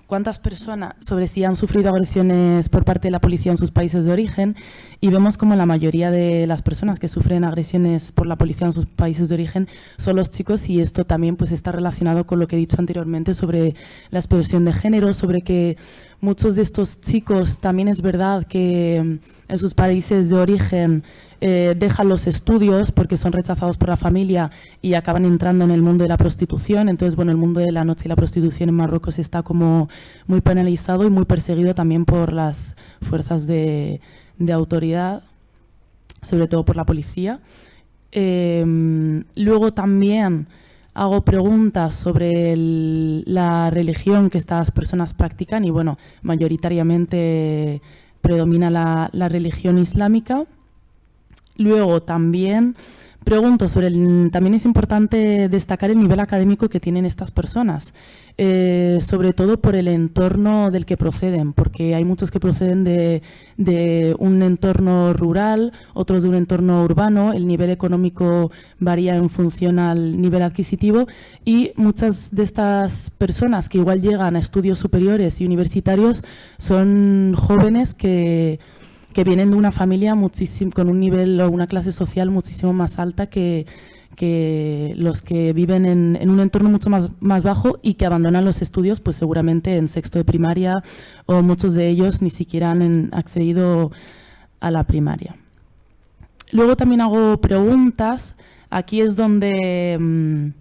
cuántas personas, sobre si han sufrido agresiones por parte de la policía en sus países de origen, y vemos como la mayoría de las personas que sufren agresiones por la policía en sus países de origen son los chicos, y esto también pues está relacionado con lo que he dicho anteriormente sobre la expresión de género, sobre que muchos de estos chicos también es verdad que en sus países de origen dejan los estudios porque son rechazados por la familia y acaban entrando en el mundo de la prostitución. Entonces, bueno, el mundo de la noche y la prostitución en Marruecos está como muy penalizado y muy perseguido también por las fuerzas de autoridad, sobre todo por la policía. Luego también hago preguntas sobre la religión que estas personas practican, y bueno, mayoritariamente predomina la religión islámica. Luego también pregunto sobre también es importante destacar el nivel académico que tienen estas personas, sobre todo por el entorno del que proceden, porque hay muchos que proceden de un entorno rural, otros de un entorno urbano. El nivel económico varía en función al nivel adquisitivo, y muchas de estas personas que igual llegan a estudios superiores y universitarios son jóvenes que vienen de una familia con un nivel o una clase social muchísimo más alta que los que viven en un entorno mucho más bajo, y que abandonan los estudios pues seguramente en sexto de primaria, o muchos de ellos ni siquiera han accedido a la primaria. Luego también hago preguntas. Aquí es donde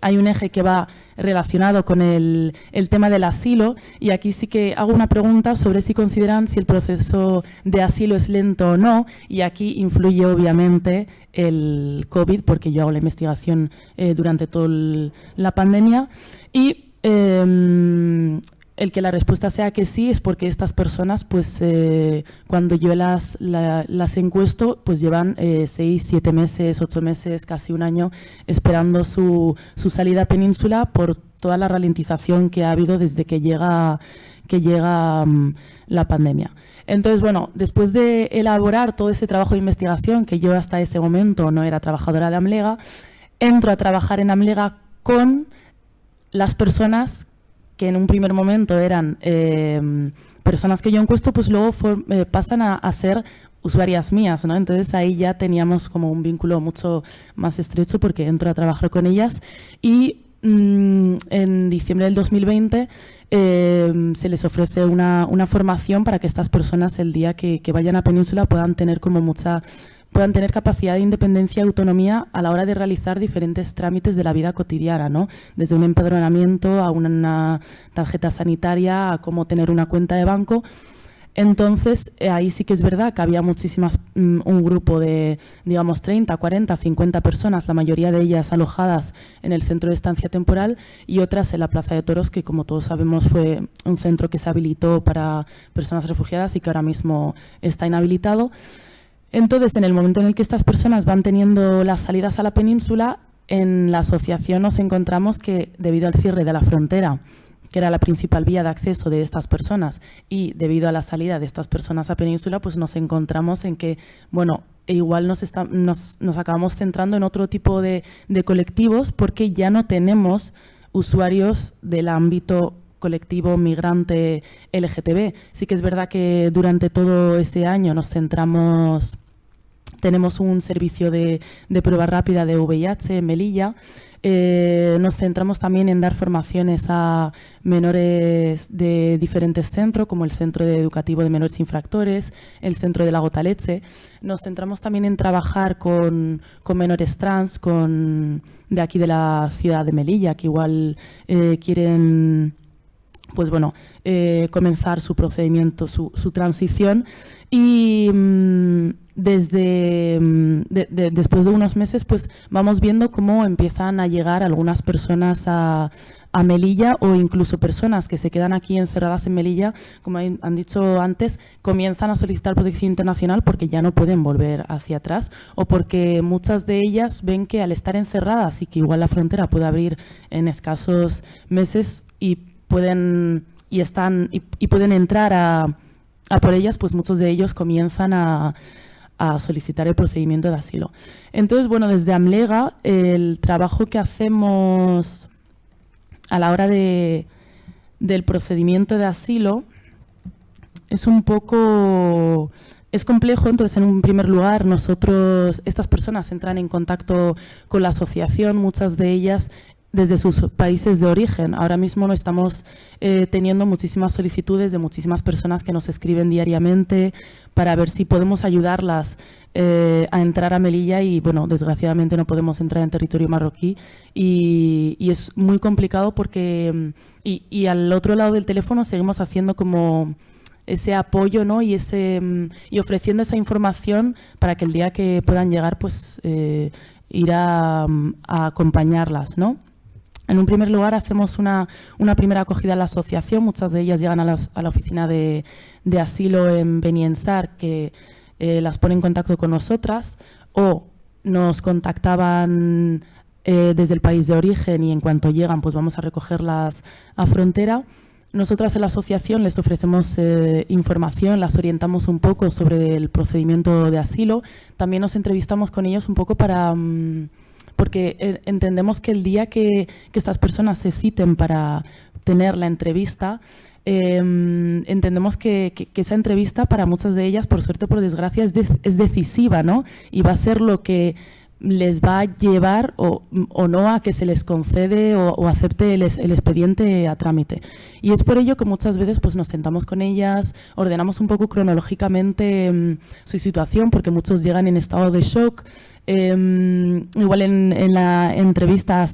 hay un eje que va relacionado con el tema del asilo, y aquí sí que hago una pregunta sobre si consideran si el proceso de asilo es lento o no, y aquí influye obviamente el COVID, porque yo hago la investigación durante toda la pandemia, y el que la respuesta sea que sí es porque estas personas, pues cuando yo las encuesto, pues llevan 6, 7 meses, 8 meses, casi un año esperando su salida a península por toda la ralentización que ha habido desde que llega la pandemia. Entonces, bueno, después de elaborar todo ese trabajo de investigación, que yo hasta ese momento no era trabajadora de Amlega, entro a trabajar en Amlega con las personas que en un primer momento eran personas que yo encuesto, pues luego pasan a ser usuarias mías, ¿no? Entonces ahí ya teníamos como un vínculo mucho más estrecho porque entro a trabajar con ellas y en diciembre del 2020 se les ofrece una formación para que estas personas el día que vayan a Península puedan tener capacidad de independencia y autonomía a la hora de realizar diferentes trámites de la vida cotidiana, ¿no? Desde un empadronamiento a una tarjeta sanitaria, a cómo tener una cuenta de banco. Entonces, ahí sí que es verdad que había un grupo de, digamos, 30, 40, 50 personas, la mayoría de ellas alojadas en el centro de estancia temporal y otras en la Plaza de Toros, que como todos sabemos fue un centro que se habilitó para personas refugiadas y que ahora mismo está inhabilitado. Entonces, en el momento en el que estas personas van teniendo las salidas a la península, en la asociación nos encontramos que debido al cierre de la frontera, que era la principal vía de acceso de estas personas, y debido a la salida de estas personas a península, pues nos encontramos en que, bueno, igual nos acabamos centrando en otro tipo de colectivos porque ya no tenemos usuarios del ámbito colectivo migrante LGTB. Sí que es verdad que durante todo ese año tenemos un servicio de prueba rápida de VIH en Melilla. Nos centramos también en dar formaciones a menores de diferentes centros, como el Centro Educativo de Menores Infractores, el Centro de la Gota Leche. Nos centramos también en trabajar con menores trans de aquí de la ciudad de Melilla, que igual quieren pues bueno, comenzar su procedimiento, su transición. Y después de unos meses pues vamos viendo cómo empiezan a llegar algunas personas a Melilla, o incluso personas que se quedan aquí encerradas en Melilla, como han dicho antes, comienzan a solicitar protección internacional porque ya no pueden volver hacia atrás, o porque muchas de ellas ven que al estar encerradas y que igual la frontera puede abrir en escasos meses y pueden entrar a por ellas, pues muchos de ellos comienzan a solicitar el procedimiento de asilo. Entonces, bueno, desde Amlega, el trabajo que hacemos a la hora del procedimiento de asilo es complejo. Entonces, en un primer lugar, estas personas entran en contacto con la asociación, muchas de ellas desde sus países de origen. Ahora mismo no estamos teniendo muchísimas solicitudes de muchísimas personas que nos escriben diariamente para ver si podemos ayudarlas a entrar a Melilla y, bueno, desgraciadamente no podemos entrar en territorio marroquí y es muy complicado porque y al otro lado del teléfono seguimos haciendo como ese apoyo, ¿no? y ofreciendo esa información para que el día que puedan llegar pues ir a acompañarlas, ¿no? En un primer lugar, hacemos una primera acogida a la asociación. Muchas de ellas llegan a la oficina de asilo en Beniensar, que las pone en contacto con nosotras, o nos contactaban desde el país de origen y en cuanto llegan pues vamos a recogerlas a frontera. Nosotras en la asociación les ofrecemos información, las orientamos un poco sobre el procedimiento de asilo. También nos entrevistamos con ellos un poco porque entendemos que el día que estas personas se citen para tener la entrevista, entendemos que esa entrevista para muchas de ellas, por suerte o por desgracia, es decisiva, ¿no? Y va a ser lo que les va a llevar o no a que se les concede o acepte el expediente a trámite. Y es por ello que muchas veces pues, nos sentamos con ellas, ordenamos un poco cronológicamente su situación, porque muchos llegan en estado de shock. Igual en la entrevista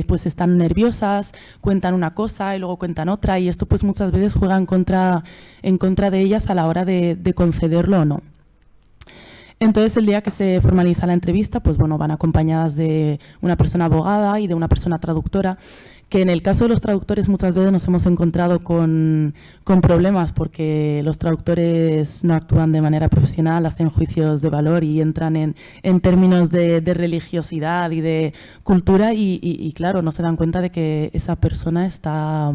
pues están nerviosas, cuentan una cosa y luego cuentan otra, y esto pues muchas veces juega en contra de ellas a la hora de concederlo o no. Entonces, el día que se formaliza la entrevista, pues bueno, van acompañadas de una persona abogada y de una persona traductora, que en el caso de los traductores muchas veces nos hemos encontrado con problemas, porque los traductores no actúan de manera profesional, hacen juicios de valor y entran en términos de religiosidad y de cultura y claro, no se dan cuenta de que esa persona está...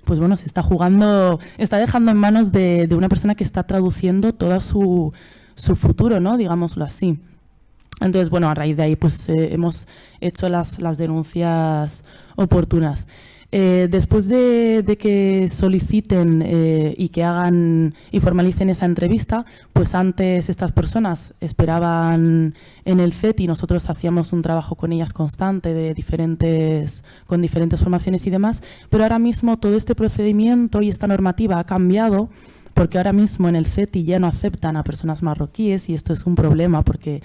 pues bueno, se está jugando, está dejando en manos de una persona que está traduciendo toda su futuro, ¿no? Digámoslo así. Entonces, bueno, a raíz de ahí pues hemos hecho las denuncias oportunas. Después de que soliciten y que hagan y formalicen esa entrevista, pues antes estas personas esperaban en el CET y nosotros hacíamos un trabajo con ellas constante con diferentes formaciones y demás, pero ahora mismo todo este procedimiento y esta normativa ha cambiado, porque ahora mismo en el CETI ya no aceptan a personas marroquíes y esto es un problema porque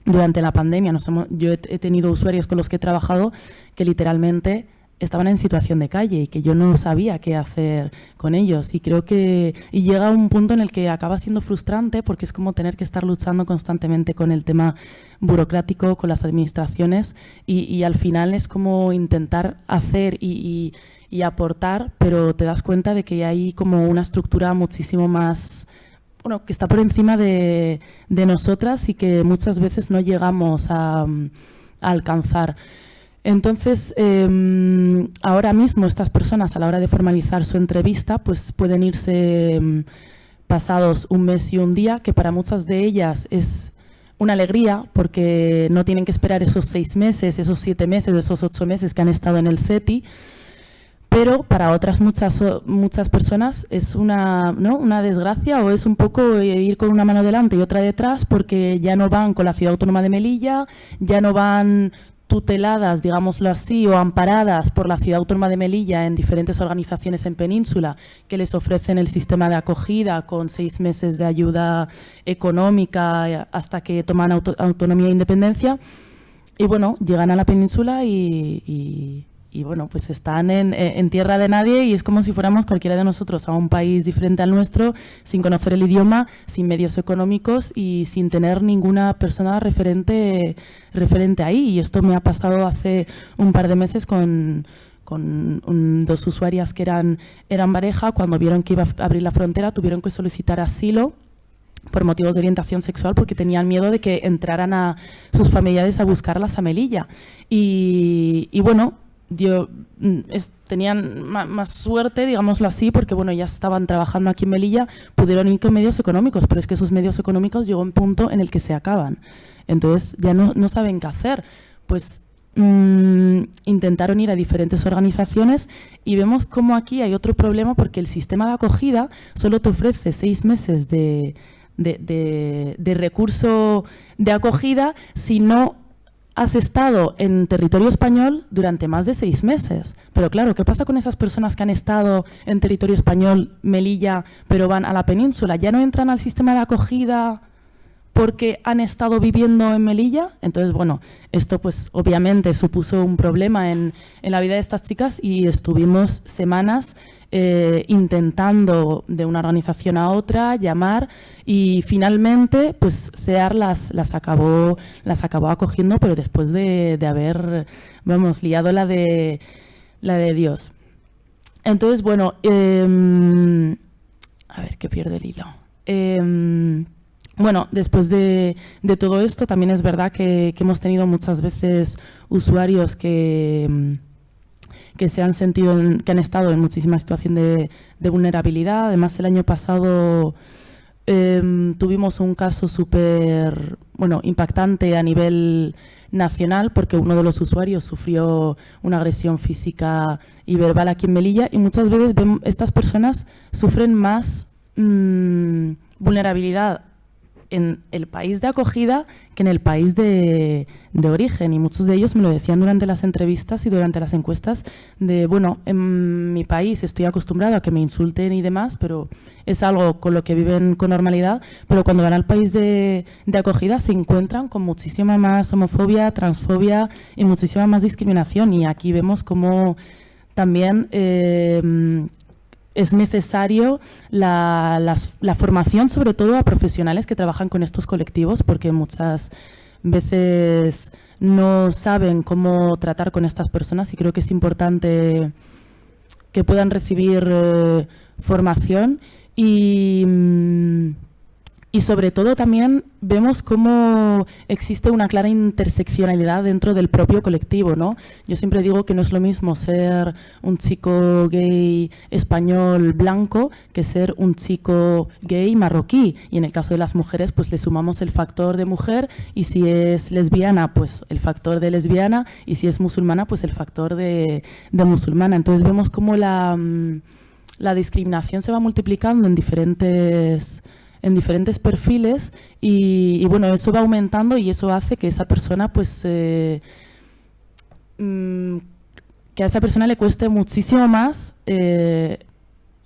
durante la pandemia yo he tenido usuarios con los que he trabajado que literalmente estaban en situación de calle y que yo no sabía qué hacer con ellos, y creo que llega un punto en el que acaba siendo frustrante porque es como tener que estar luchando constantemente con el tema burocrático, con las administraciones y al final es como intentar hacer y aportar, pero te das cuenta de que hay como una estructura muchísimo más, bueno, que está por encima de nosotras y que muchas veces no llegamos a alcanzar. Entonces, ahora mismo estas personas a la hora de formalizar su entrevista pues pueden irse pasados un mes y un día, que para muchas de ellas es una alegría porque no tienen que esperar esos 6 meses, esos 7 meses, esos 8 meses que han estado en el CETI. Pero para otras muchas personas es una desgracia, o es un poco ir con una mano delante y otra detrás, porque ya no van con la Ciudad Autónoma de Melilla, ya no van tuteladas, digámoslo así, o amparadas por la Ciudad Autónoma de Melilla en diferentes organizaciones en Península que les ofrecen el sistema de acogida con 6 meses de ayuda económica hasta que toman autonomía e independencia. Y bueno, llegan a la Península y bueno, pues están en tierra de nadie y es como si fuéramos cualquiera de nosotros a un país diferente al nuestro, sin conocer el idioma, sin medios económicos y sin tener ninguna persona referente ahí. Y esto me ha pasado hace un par de meses con 2 usuarias que eran pareja. Cuando vieron que iba a abrir la frontera, tuvieron que solicitar asilo por motivos de orientación sexual porque tenían miedo de que entraran a sus familiares a buscarlas a Melilla. Y bueno, tenían más suerte, digámoslo así, porque bueno, ya estaban trabajando aquí en Melilla, pudieron ir con medios económicos, pero es que esos medios económicos llegó a un punto en el que se acaban. Entonces ya no saben qué hacer. Pues intentaron ir a diferentes organizaciones y vemos cómo aquí hay otro problema, porque el sistema de acogida solo te ofrece 6 meses de recurso de acogida si no has estado en territorio español durante más de 6 meses. Pero claro, ¿qué pasa con esas personas que han estado en territorio español, Melilla, pero van a la península? ¿Ya no entran al sistema de acogida porque han estado viviendo en Melilla? Entonces, bueno, esto pues obviamente supuso un problema en la vida de estas chicas y estuvimos semanas intentando de una organización a otra llamar y finalmente pues CEAR las acabó acogiendo, pero después de haber, vamos, liado la de Dios. Entonces, bueno, a ver que pierdo el hilo. Bueno, después de todo esto, también es verdad que hemos tenido muchas veces usuarios que se han sentido, que han estado en muchísima situación de vulnerabilidad. Además, el año pasado tuvimos un caso súper impactante a nivel nacional, porque uno de los usuarios sufrió una agresión física y verbal aquí en Melilla, y muchas veces estas personas sufren más vulnerabilidad en el país de acogida que en el país de origen. Y muchos de ellos me lo decían durante las entrevistas y durante las encuestas de, bueno, en mi país estoy acostumbrado a que me insulten y demás, pero es algo con lo que viven con normalidad, pero cuando van al país de acogida se encuentran con muchísima más homofobia, transfobia y muchísima más discriminación. Y aquí vemos cómo también es necesario la formación, sobre todo a profesionales que trabajan con estos colectivos, porque muchas veces no saben cómo tratar con estas personas y creo que es importante que puedan recibir formación y sobre todo también vemos cómo existe una clara interseccionalidad dentro del propio colectivo, ¿no? Yo siempre digo que no es lo mismo ser un chico gay español blanco que ser un chico gay marroquí. Y en el caso de las mujeres, pues le sumamos el factor de mujer y si es lesbiana, pues el factor de lesbiana y si es musulmana, pues el factor de musulmana. Entonces vemos cómo la discriminación se va multiplicando en diferentes perfiles y bueno, eso va aumentando y eso hace que esa persona pues que a esa persona le cueste muchísimo más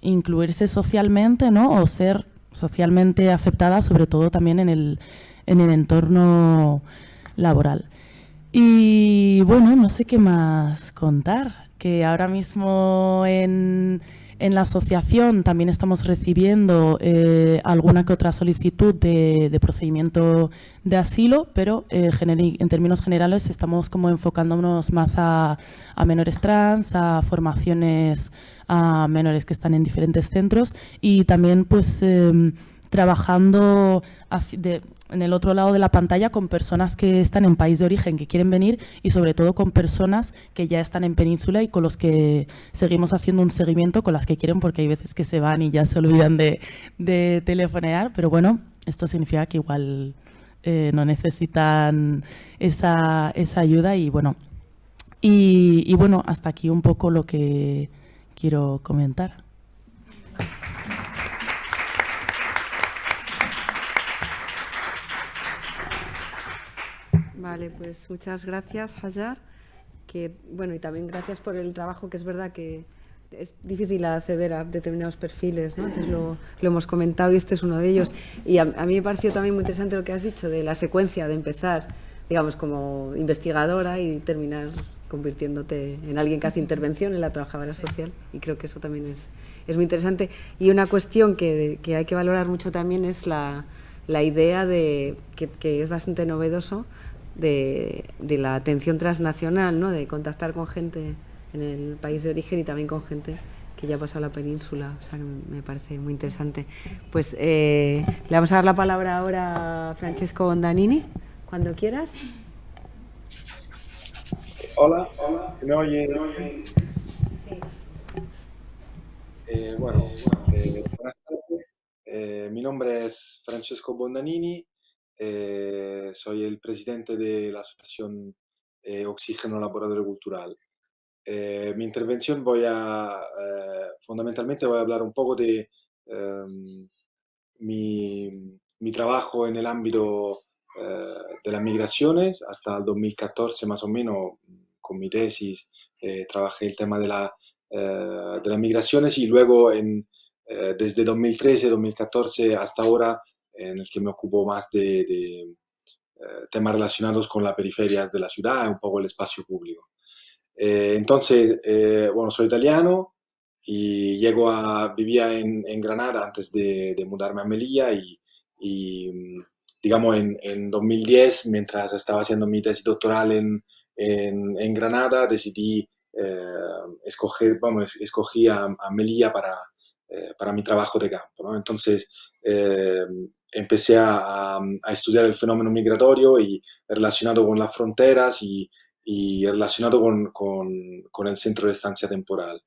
incluirse socialmente, ¿no? O ser socialmente aceptada, sobre todo también en el entorno laboral. Y bueno, no sé qué más contar, que ahora mismo en la asociación también estamos recibiendo alguna que otra solicitud de procedimiento de asilo, pero en términos generales estamos como enfocándonos más a menores trans, a formaciones a menores que están en diferentes centros y también pues trabajando en el otro lado de la pantalla con personas que están en país de origen, que quieren venir y sobre todo con personas que ya están en península y con los que seguimos haciendo un seguimiento con las que quieren porque hay veces que se van y ya se olvidan de telefonear, pero bueno, esto significa que igual no necesitan esa ayuda y bueno, y bueno, hasta aquí un poco lo que quiero comentar. Vale, pues muchas gracias, Hajar. Que, bueno, y también gracias por el trabajo, que es verdad que es difícil acceder a determinados perfiles, ¿no? Antes lo hemos comentado y este es uno de ellos. Y a mí me pareció también muy interesante lo que has dicho de la secuencia de empezar, digamos, como investigadora y terminar convirtiéndote en alguien que hace intervención en la trabajadora social. Y creo que eso también es muy interesante. Y una cuestión que hay que valorar mucho también es la idea de que es bastante novedoso de la atención transnacional, ¿no? De contactar con gente en el país de origen y también con gente que ya ha pasado a la península. O sea, que me parece muy interesante. Pues le vamos a dar la palabra ahora a Francesco Bondanini, cuando quieras. Hola, ¿se me oye? Sí. Bueno, buenas tardes. Mi nombre es Francesco Bondanini, soy el presidente de la asociación Oxígeno Laboratorio Cultural. Mi intervención fundamentalmente voy a hablar un poco de mi, mi trabajo en el ámbito de las migraciones hasta el 2014 más o menos, con mi tesis, trabajé el tema de las migraciones y luego desde 2013-2014 hasta ahora en el que me ocupo más de temas relacionados con las periferias de la ciudad y un poco el espacio público. Entonces, bueno, soy italiano y vivía en Granada antes de mudarme a Melilla y, digamos, en 2010, mientras estaba haciendo mi tesis doctoral en Granada, decidí escogí a Melilla para mi trabajo de campo, ¿no? Entonces, empecé a estudiar el fenómeno migratorio y relacionado con las fronteras y relacionado con el centro de estancia temporal.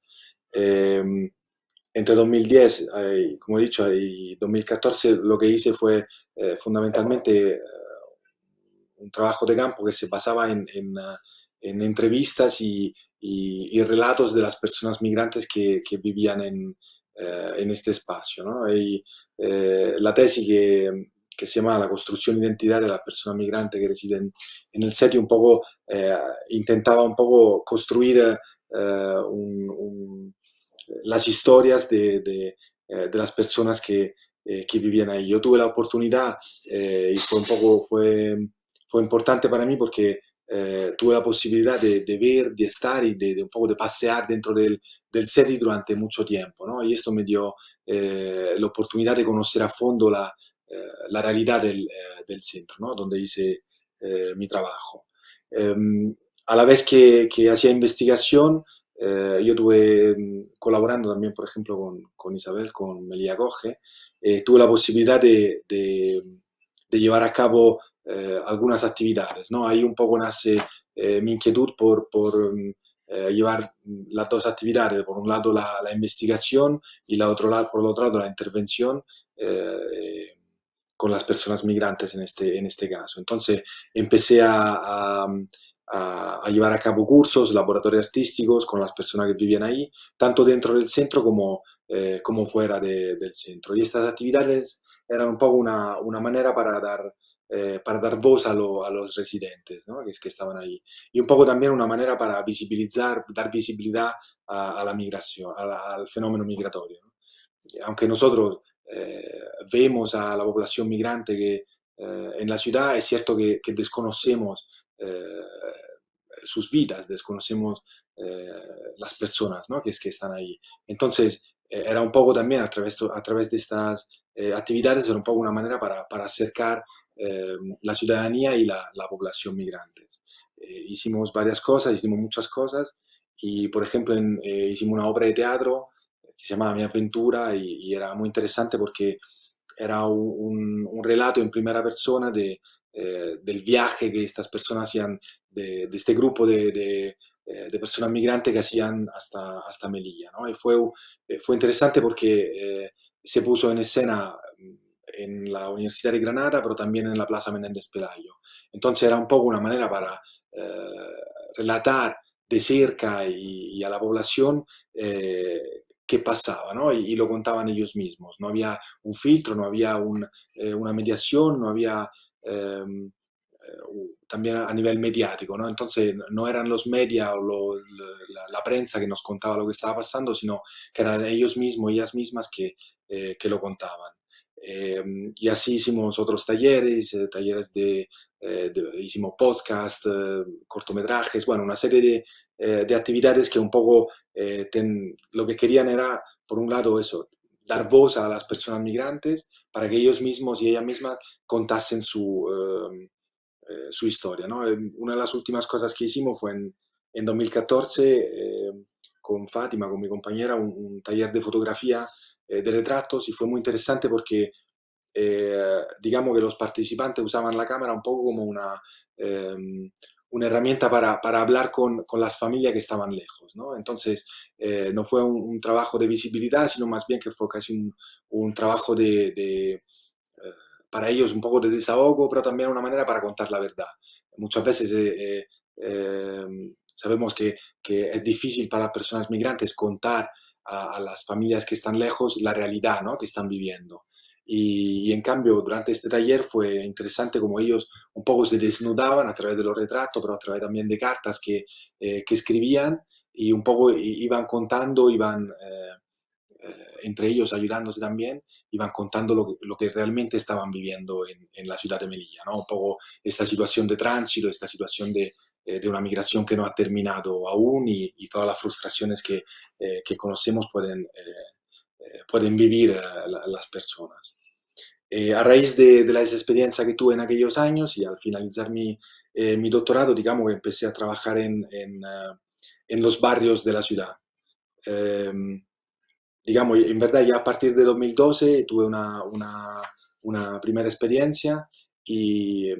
Eh, Entre 2010, como he dicho, y 2014 lo que hice fue fundamentalmente un trabajo de campo que se basaba en entrevistas y relatos de las personas migrantes que vivían en este espacio, ¿no? Y la tesis que se llama La construcción identitaria de las personas migrantes que residen en el set, y un poco intentaba un poco construir las historias de las personas que vivían ahí. Yo tuve la oportunidad y fue importante para mí porque tuve la posibilidad de ver, de estar y de un poco de pasear dentro del set durante mucho tiempo, ¿no? Y esto me dio la oportunidad de conocer a fondo la realidad del centro, ¿no? Donde hice mi trabajo. A la vez que hacía investigación, yo tuve, colaborando también, por ejemplo, con Isabel, con Melia Coge, tuve la posibilidad de llevar a cabo algunas actividades, ¿no? Ahí un poco nace mi inquietud por llevar las dos actividades, por un lado la investigación y por el otro lado la intervención con las personas migrantes en este caso. Entonces empecé a llevar a cabo cursos, laboratorios artísticos con las personas que vivían ahí, tanto dentro del centro como fuera del centro. Y estas actividades eran un poco una manera para dar voz a los residentes, ¿no? que estaban ahí. Y un poco también una manera para dar visibilidad a la migración, al fenómeno migratorio, ¿no? Aunque nosotros vemos a la población migrante en la ciudad, es cierto que desconocemos sus vidas, desconocemos las personas, ¿no? que están ahí. Entonces, era un poco también a través de estas actividades, era un poco una manera para acercar la ciudadanía y la población migrante. Hicimos varias cosas, hicimos muchas cosas, y por ejemplo hicimos una obra de teatro que se llamaba Mi Aventura, y era muy interesante porque era un relato en primera persona del viaje que estas personas hacían, de este grupo de personas migrantes que hacían hasta Melilla, ¿no? Y fue interesante porque se puso en escena en la Universidad de Granada, pero también en la Plaza Menéndez Pelayo. Entonces era un poco una manera para relatar de cerca y a la población qué pasaba, ¿no? Y lo contaban ellos mismos. No había un filtro, no había una mediación, no había también a nivel mediático, ¿no? Entonces no eran los media o la prensa que nos contaba lo que estaba pasando, sino que eran ellos mismos, ellas mismas que lo contaban. Y así hicimos otros talleres, hicimos podcast, cortometrajes, bueno, una serie de actividades que un poco lo que querían era, por un lado, eso, dar voz a las personas migrantes para que ellos mismos y ellas mismas contasen su historia, ¿no? Una de las últimas cosas que hicimos fue en 2014 con Fátima, con mi compañera, un taller de fotografía de retratos, y fue muy interesante porque digamos que los participantes usaban la cámara un poco como una herramienta para hablar con las familias que estaban lejos, ¿no? Entonces, no fue un trabajo de visibilidad, sino más bien que fue casi un trabajo para ellos, un poco de desahogo, pero también una manera para contar la verdad. Muchas veces sabemos que es difícil para las personas migrantes contar a las familias que están lejos la realidad, ¿no? que están viviendo. Y en cambio, durante este taller fue interesante como ellos un poco se desnudaban a través de los retratos, pero a través también de cartas que escribían, y un poco iban contando, entre ellos ayudándose también, iban contando lo que realmente estaban viviendo en la ciudad de Melilla, ¿no? Un poco esta situación de tránsito, esta situación de una migración que no ha terminado aún, y todas las frustraciones que conocemos pueden vivir las personas. A raíz de la experiencia que tuve en aquellos años y al finalizar mi doctorado, digamos que empecé a trabajar en los barrios de la ciudad. Eh, digamos, en verdad ya a partir de 2012 tuve una primera experiencia, y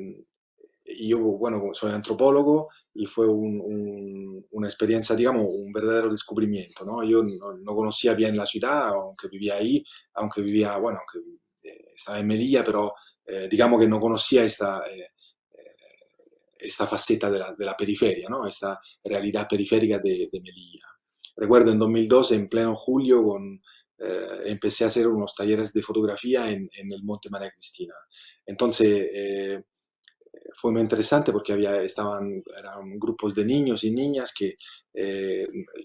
yo, bueno, soy antropólogo, y fue una experiencia, digamos, un verdadero descubrimiento, ¿no? Yo no conocía bien la ciudad, aunque vivía ahí, bueno, aunque estaba en Melilla, pero digamos que no conocía esta faceta de la periferia, ¿no? Esta realidad periférica de Melilla. Recuerdo en 2012, en pleno julio, empecé a hacer unos talleres de fotografía en el Monte María Cristina. Entonces, fue muy interesante porque eran grupos de niños y niñas que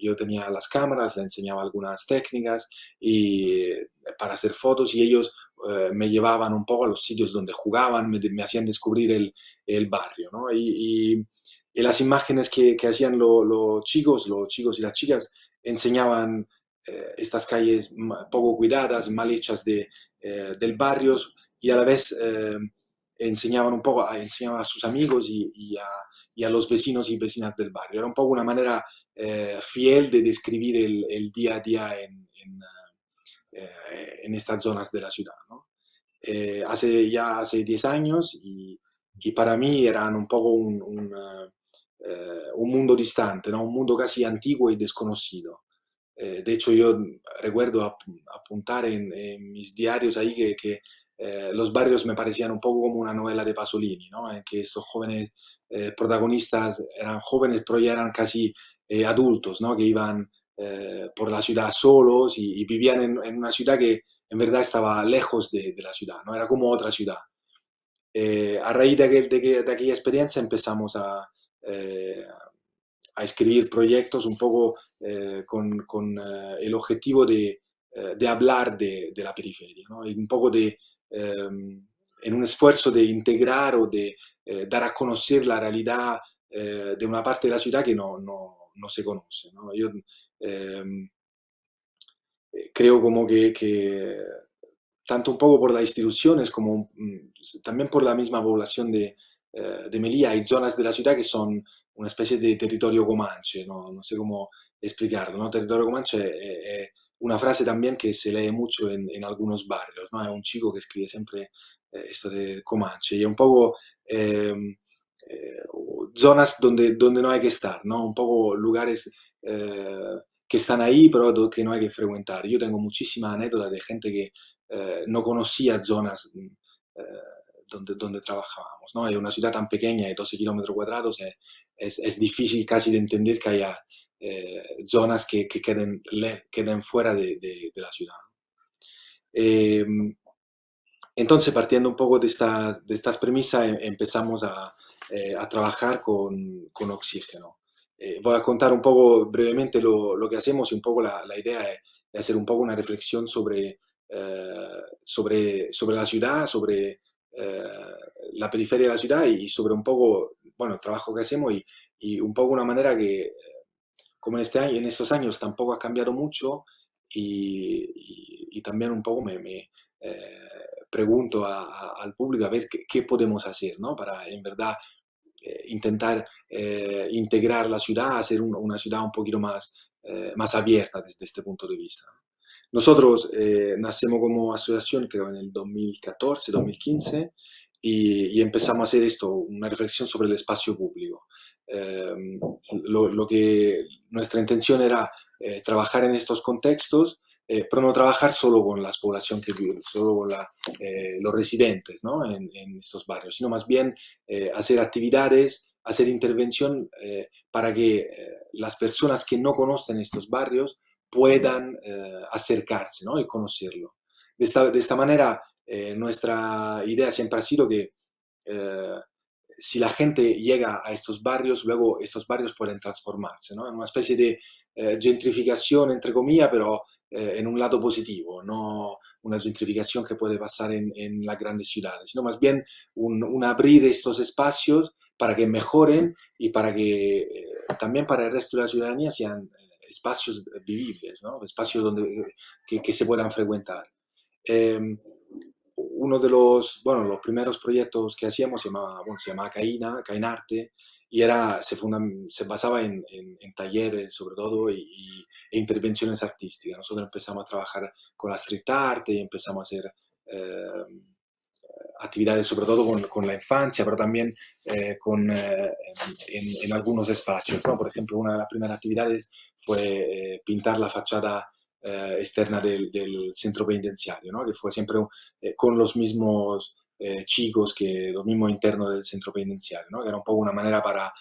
yo tenía las cámaras, les enseñaba algunas técnicas para hacer fotos, y ellos me llevaban un poco a los sitios donde jugaban, me hacían descubrir el barrio, ¿no? Y las imágenes que hacían los chicos y las chicas enseñaban estas calles poco cuidadas, mal hechas del barrio, y a la vez enseñaban a sus amigos y a los vecinos y vecinas del barrio. Era un poco una manera fiel de describir el día a día en estas zonas de la ciudad, ¿no? Hace 10 años, y para mí eran un poco un mundo distante, ¿no? Un mundo casi antiguo y desconocido. De hecho, yo recuerdo apuntar en mis diarios ahí que los barrios me parecían un poco como una novela de Pasolini, ¿no? En que estos jóvenes protagonistas eran jóvenes, pero ya eran casi adultos, ¿no? Que iban por la ciudad solos y vivían en una ciudad que en verdad estaba lejos de la ciudad, ¿no? Era como otra ciudad. A raíz de aquella experiencia empezamos eh, a escribir proyectos un poco con el objetivo de hablar de la periferia, ¿no? Y un poco en un esfuerzo de integrar o de dar a conocer la realidad de una parte de la ciudad que no se conoce, ¿no? Yo eh, creo como que tanto un poco por las instituciones como también por la misma población de Melilla, hay zonas de la ciudad que son una especie de territorio comanche, no sé cómo explicarlo, ¿no? Territorio comanche è una frase también que se lee mucho en algunos barrios, ¿no? Hay un chico que escribe siempre esto de comanche, y un poco zonas donde no hay que estar, ¿no? Un poco lugares que están ahí, pero que no hay que frecuentar. Yo tengo muchísimas anécdotas de gente que no conocía zonas donde trabajábamos, ¿no? Hay una ciudad tan pequeña de 12 kilómetros cuadrados, es difícil casi de entender que haya zonas que queden fuera de la ciudad. Eh, entonces, partiendo un poco de estas premisas, empezamos a trabajar con Oxígeno. Voy a contar un poco brevemente lo que hacemos, y un poco la idea es hacer un poco una reflexión sobre la ciudad, sobre la periferia de la ciudad, y sobre un poco, bueno, el trabajo que hacemos, y un poco una manera que, como en estos años tampoco ha cambiado mucho, y también un poco pregunto al público a ver qué podemos hacer, ¿no? Para en verdad intentar integrar la ciudad, hacer una ciudad un poquito más abierta desde este punto de vista. Nosotros nacemos como asociación, creo, en el 2014, 2015, y empezamos a hacer una reflexión sobre el espacio público. Eh, lo que nuestra intención era trabajar en estos contextos, pero no trabajar solo con la población que vive, solo con los residentes, ¿no? en estos barrios, sino más bien hacer actividades, hacer intervención para que las personas que no conocen estos barrios puedan acercarse, ¿no? Y conocerlo. De esta manera, nuestra idea siempre ha sido que eh, si la gente llega a estos barrios, luego estos barrios pueden transformarse, ¿no? En una especie de gentrificación, entre comillas, pero en un lado positivo, no una gentrificación que puede pasar en las grandes ciudades, sino más bien un abrir estos espacios para que mejoren, y para que también para el resto de la ciudadanía sean espacios vivibles, ¿no? Espacios que se puedan frecuentar. Eh, Uno de los primeros proyectos que hacíamos se llamaba Cainarte, y se basaba en talleres sobre todo, e intervenciones artísticas. Nosotros empezamos a trabajar con la street art y empezamos a hacer eh, actividades sobre todo con la infancia, pero también en algunos espacios, ¿no? Por ejemplo, una de las primeras actividades fue pintar la fachada externa del centro penitenciario, ¿no? Que fue siempre con los mismos chicos, los mismos internos del centro penitenciario, ¿no? Que era un poco una manera para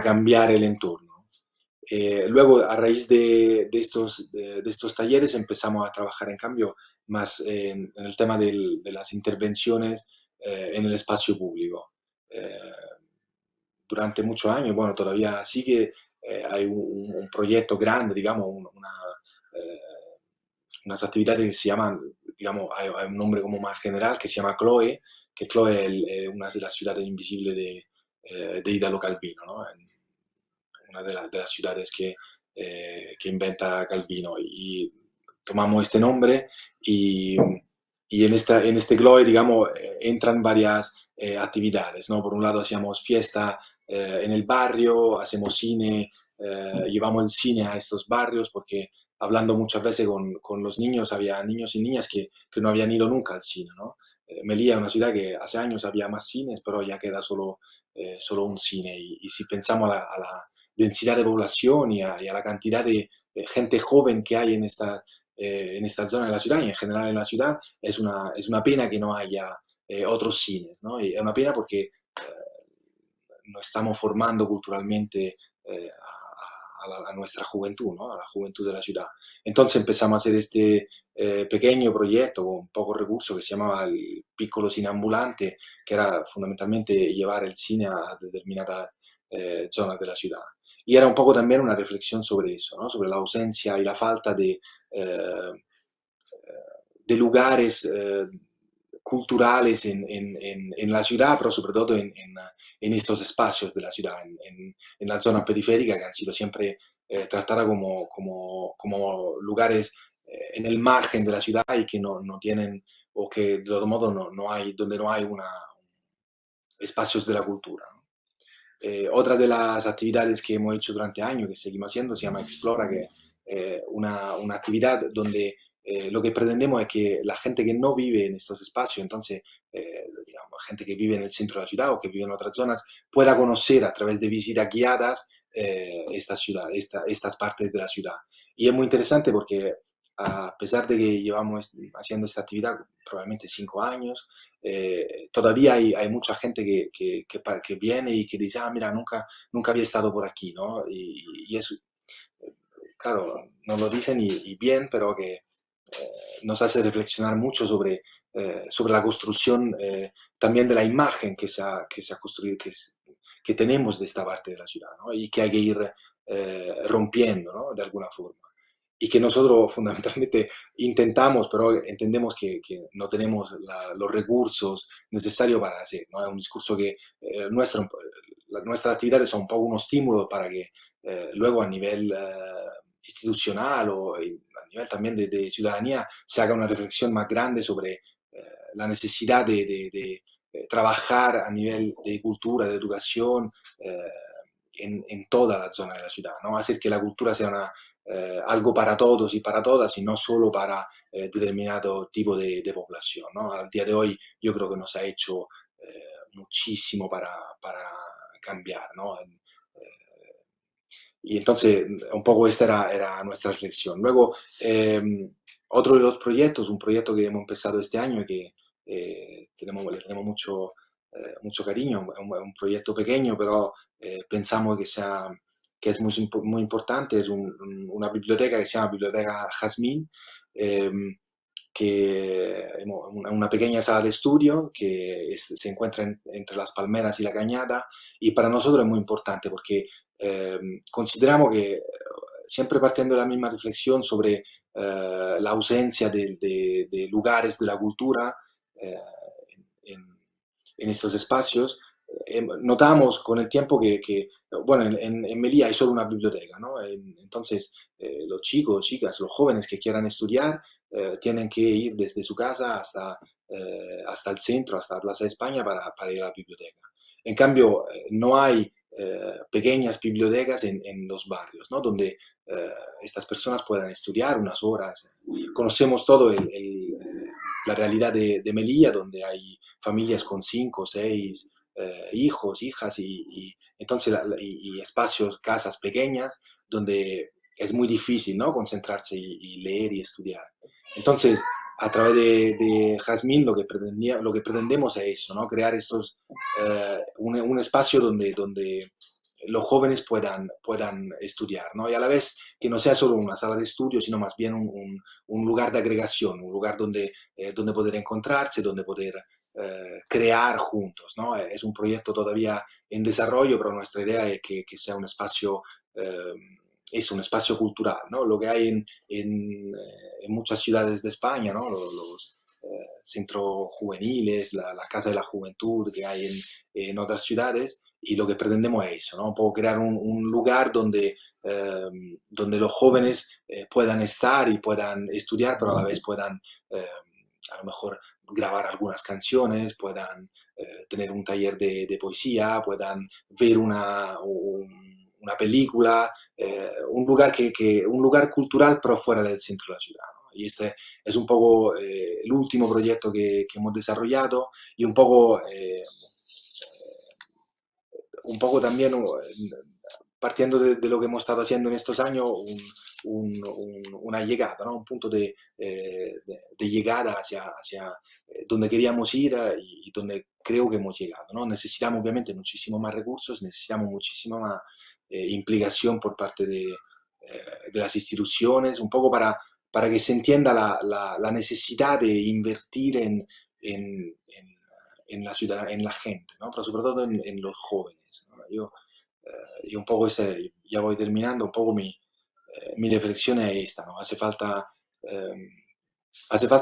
cambiar el entorno. Luego, a raíz de estos talleres, empezamos a trabajar, en cambio, más en el tema de las intervenciones en el espacio público. Eh, Durante muchos años, bueno, todavía sigue, hay un proyecto grande, digamos, eh, unas actividades que se llaman, digamos, hay un nombre como más general que se llama Chloe, que Chloe es una de las ciudades invisibles de Italo Calvino, ¿no? Una de las ciudades que inventa Calvino. Y tomamos este nombre y en este Chloe, digamos, entran varias actividades, ¿no? Por un lado hacíamos fiesta en el barrio, hacemos cine, llevamos el cine a estos barrios porque hablando muchas veces con los niños, había niños y niñas que no habían ido nunca al cine, ¿no? Melilla es una ciudad que hace años había más cines, pero ya queda solo un cine. Y si pensamos a la densidad de población y a la cantidad de gente joven que hay en esta zona de la ciudad y en general en la ciudad, es una pena que no haya otros cines, ¿no? Y es una pena porque no estamos formando culturalmente a nuestra juventud, ¿no? A la juventud de la ciudad. Entonces empezamos a hacer este pequeño proyecto con pocos recursos que se llamaba el Piccolo Cine Ambulante, que era fundamentalmente llevar el cine a determinadas zonas de la ciudad. Y era un poco también una reflexión sobre eso, ¿no? Sobre la ausencia y la falta de lugares culturales en la ciudad, pero sobre todo en estos espacios de la ciudad, en la zona periférica, que han sido siempre tratadas como lugares en el margen de la ciudad y que no tienen, o que de todo modo no hay, donde no hay espacios de la cultura, ¿no? Otra de las actividades que hemos hecho durante años, que seguimos haciendo, se llama Explora, que es una actividad donde lo que pretendemos es que la gente que no vive en estos espacios, entonces, digamos, gente que vive en el centro de la ciudad o que vive en otras zonas, pueda conocer a través de visitas guiadas esta ciudad, estas partes de la ciudad. Y es muy interesante porque a pesar de que llevamos haciendo esta actividad probablemente 5 años, todavía hay mucha gente que viene y que dice, ah, mira, nunca había estado por aquí, ¿no? Y es, claro, nos lo dicen y bien, pero que nos hace reflexionar mucho sobre la construcción también de la imagen que se ha construido, que tenemos de esta parte de la ciudad, ¿no? Y que hay que ir rompiendo, ¿no? De alguna forma. Y que nosotros fundamentalmente intentamos, pero entendemos que no tenemos los recursos necesarios para hacer, ¿no? Es un discurso que nuestras actividades son un poco un estímulo para que luego a nivel institucional o a nivel también de ciudadanía se haga una reflexión más grande sobre la necesidad de trabajar a nivel de cultura, de educación, en toda la zona de la ciudad, ¿no? Hacer que la cultura sea algo para todos y para todas y no solo para determinado tipo de población, ¿no? Al día de hoy yo creo que nos ha hecho muchísimo para cambiar, ¿no? Y entonces un poco esta era nuestra reflexión. Luego, otro de los proyectos, un proyecto que hemos empezado este año y que le tenemos mucho cariño, es un proyecto pequeño, pero pensamos que es muy importante, es una biblioteca que se llama Biblioteca Jazmín, que una pequeña sala de estudio que se encuentra entre las palmeras y la cañada, y para nosotros es muy importante porque consideramos que siempre partiendo de la misma reflexión sobre la ausencia de lugares de la cultura en, en estos espacios, notamos con el tiempo bueno, en Melilla hay solo una biblioteca, ¿no? Entonces, los chicos, chicas, los jóvenes que quieran estudiar tienen que ir desde su casa hasta el centro, hasta la Plaza de España para ir a la biblioteca. En cambio, no hay pequeñas bibliotecas en los barrios, ¿no? Donde estas personas puedan estudiar unas horas. Conocemos todo la realidad de Melilla, donde hay familias con 5, 6 hijos, hijas, y entonces y espacios, casas pequeñas, donde es muy difícil, ¿no? Concentrarse y leer y estudiar. Entonces, a través de Jazmín lo que pretendemos es eso, ¿no? Crear un espacio donde los jóvenes puedan estudiar, ¿no? Y a la vez que no sea solo una sala de estudio, sino más bien un lugar de agregación, un lugar donde poder encontrarse, donde poder crear juntos, ¿no? Es un proyecto todavía en desarrollo, pero nuestra idea es que sea un espacio, es un espacio cultural, ¿no? Lo que hay en muchas ciudades de España, ¿no? Los centros juveniles, la Casa de la Juventud que hay en otras ciudades, y lo que pretendemos es eso, ¿no? Un poco crear un lugar donde los jóvenes puedan estar y puedan estudiar, pero a la vez puedan a lo mejor grabar algunas canciones, puedan tener un taller de poesía, puedan ver una película, un lugar cultural pero fuera del centro de la ciudad, ¿no? Y este es un poco el último proyecto que hemos desarrollado, y un poco también partiendo de lo que hemos estado haciendo en estos años, una llegada, ¿no? Un punto de llegada hacia donde queríamos ir y donde creo que hemos llegado, ¿no? Necesitamos obviamente muchísimo más recursos, necesitamos muchísima más implicación por parte de las instituciones, un poco para que se entienda la necesidad de invertir en la ciudad, en la gente, ¿no? Pero sobre todo en los jóvenes, ¿no? Y un poco ya voy terminando, un poco mi reflexión es esta, ¿no? Hace falta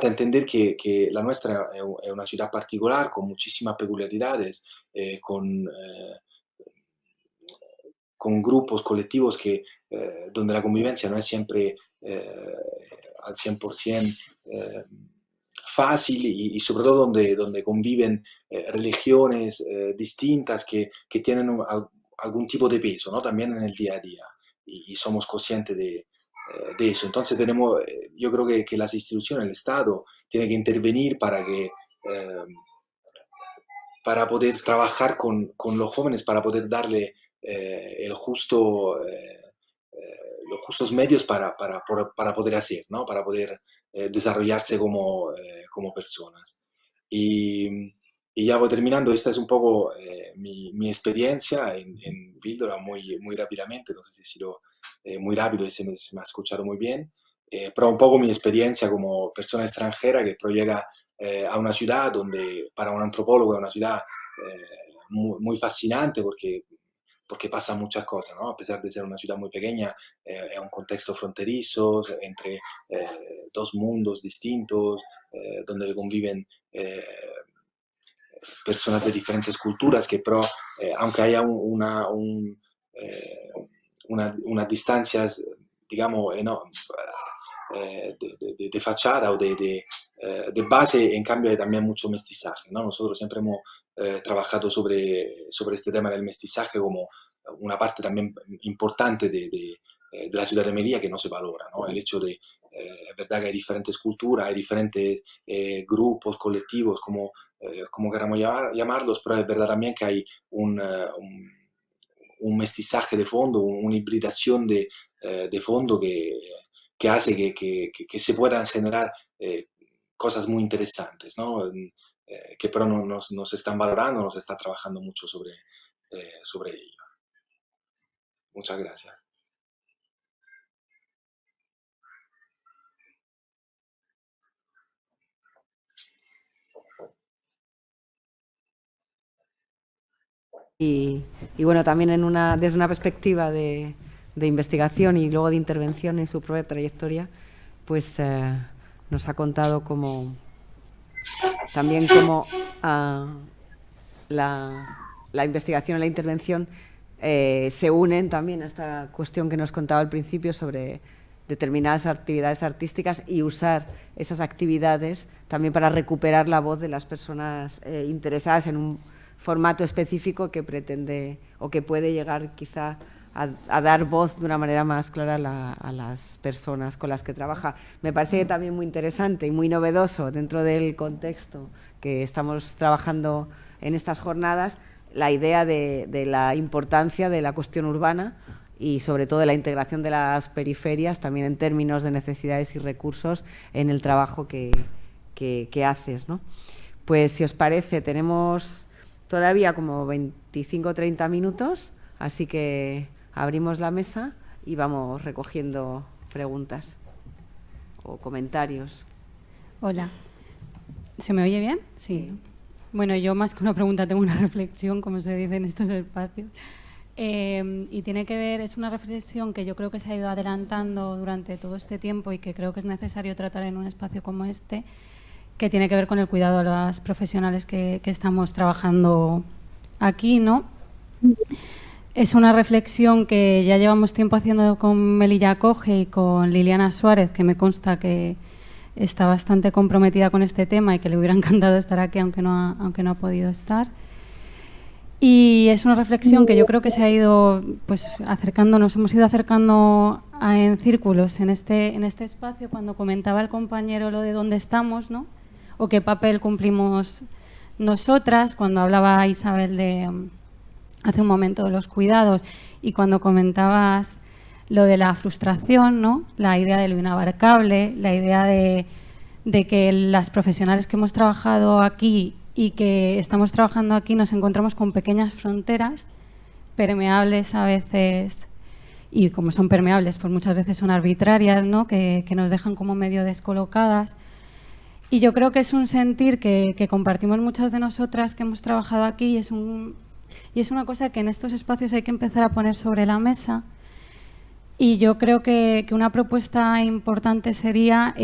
entender que la nuestra es una ciudad particular, con muchísimas peculiaridades, con grupos colectivos donde la convivencia no es siempre al 100% fácil, y sobre todo donde conviven religiones distintas que tienen algún tipo de peso, ¿no? También en el día a día, y somos conscientes de eso. Entonces yo creo que las instituciones, el Estado, tiene que intervenir para poder trabajar con los jóvenes, para poder darle los justos medios para poder hacer, ¿no? Para poder desarrollarse como personas. Y ya voy terminando. Esta es un poco mi experiencia en Píldora, muy rápidamente. No sé si ha sido muy rápido y se me ha escuchado muy bien, pero un poco mi experiencia como persona extranjera que llega a una ciudad donde para un antropólogo es una ciudad muy fascinante, porque pasan muchas cosas, ¿no? A pesar de ser una ciudad muy pequeña, es un contexto fronterizo entre dos mundos distintos, donde conviven personas de diferentes culturas, que pero aunque haya unas distancias, digamos, de fachada o de base, en cambio hay también mucho mestizaje, ¿no? Nosotros siempre hemos trabajado sobre este tema del mestizaje como una parte también importante de la ciudad de Melilla, que no se valora, ¿no? El hecho de, es verdad que hay diferentes culturas, hay diferentes grupos, colectivos, como queramos llamarlos, pero es verdad también que hay un mestizaje de fondo, una hibridación de fondo que hace que se puedan generar cosas muy interesantes, ¿no? Que pero no se están valorando, no se está trabajando mucho sobre ello. Muchas gracias. Y bueno, también desde una perspectiva de investigación y luego de intervención en su propia trayectoria, pues nos ha contado también cómo la investigación y la intervención se unen también a esta cuestión que nos contaba al principio sobre determinadas actividades artísticas, y usar esas actividades también para recuperar la voz de las personas interesadas en un formato específico que pretende o que puede llegar quizá a dar voz de una manera más clara a las personas con las que trabaja. Me parece también muy interesante y muy novedoso dentro del contexto que estamos trabajando en estas jornadas, la idea de la importancia de la cuestión urbana y sobre todo de la integración de las periferias, también en términos de necesidades y recursos en el trabajo que haces, ¿no? Pues si os parece, tenemos todavía como 25 o 30 minutos Así que abrimos la mesa y vamos recogiendo preguntas o comentarios. Hola. ¿Se me oye bien? Sí. Bueno, yo más que una pregunta tengo una reflexión, como se dice en estos espacios. Y tiene que ver, es una reflexión que yo creo que se ha ido adelantando durante todo este tiempo y que creo que es necesario tratar en un espacio como este, que tiene que ver con el cuidado a las profesionales que estamos trabajando aquí, ¿no? Es una reflexión que ya llevamos tiempo haciendo con Melilla Coge y con Liliana Suárez, que me consta que está bastante comprometida con este tema y que le hubiera encantado estar aquí, aunque no ha podido estar. Y es una reflexión que yo creo que se ha ido acercando, nos hemos ido acercando en círculos en este espacio, cuando comentaba el compañero lo de dónde estamos, ¿no? O qué papel cumplimos nosotras, cuando hablaba Isabel de hace un momento de los cuidados, y cuando comentabas lo de la frustración, ¿no? La idea de lo inabarcable, la idea de que las profesionales que hemos trabajado aquí y que estamos trabajando aquí nos encontramos con pequeñas fronteras permeables a veces, y como son permeables, pues muchas veces son arbitrarias, ¿no? Que nos dejan como medio descolocadas. Y yo creo que es un sentir que compartimos muchas de nosotras que hemos trabajado aquí, y es una cosa que en estos espacios hay que empezar a poner sobre la mesa. Y yo creo que una propuesta importante sería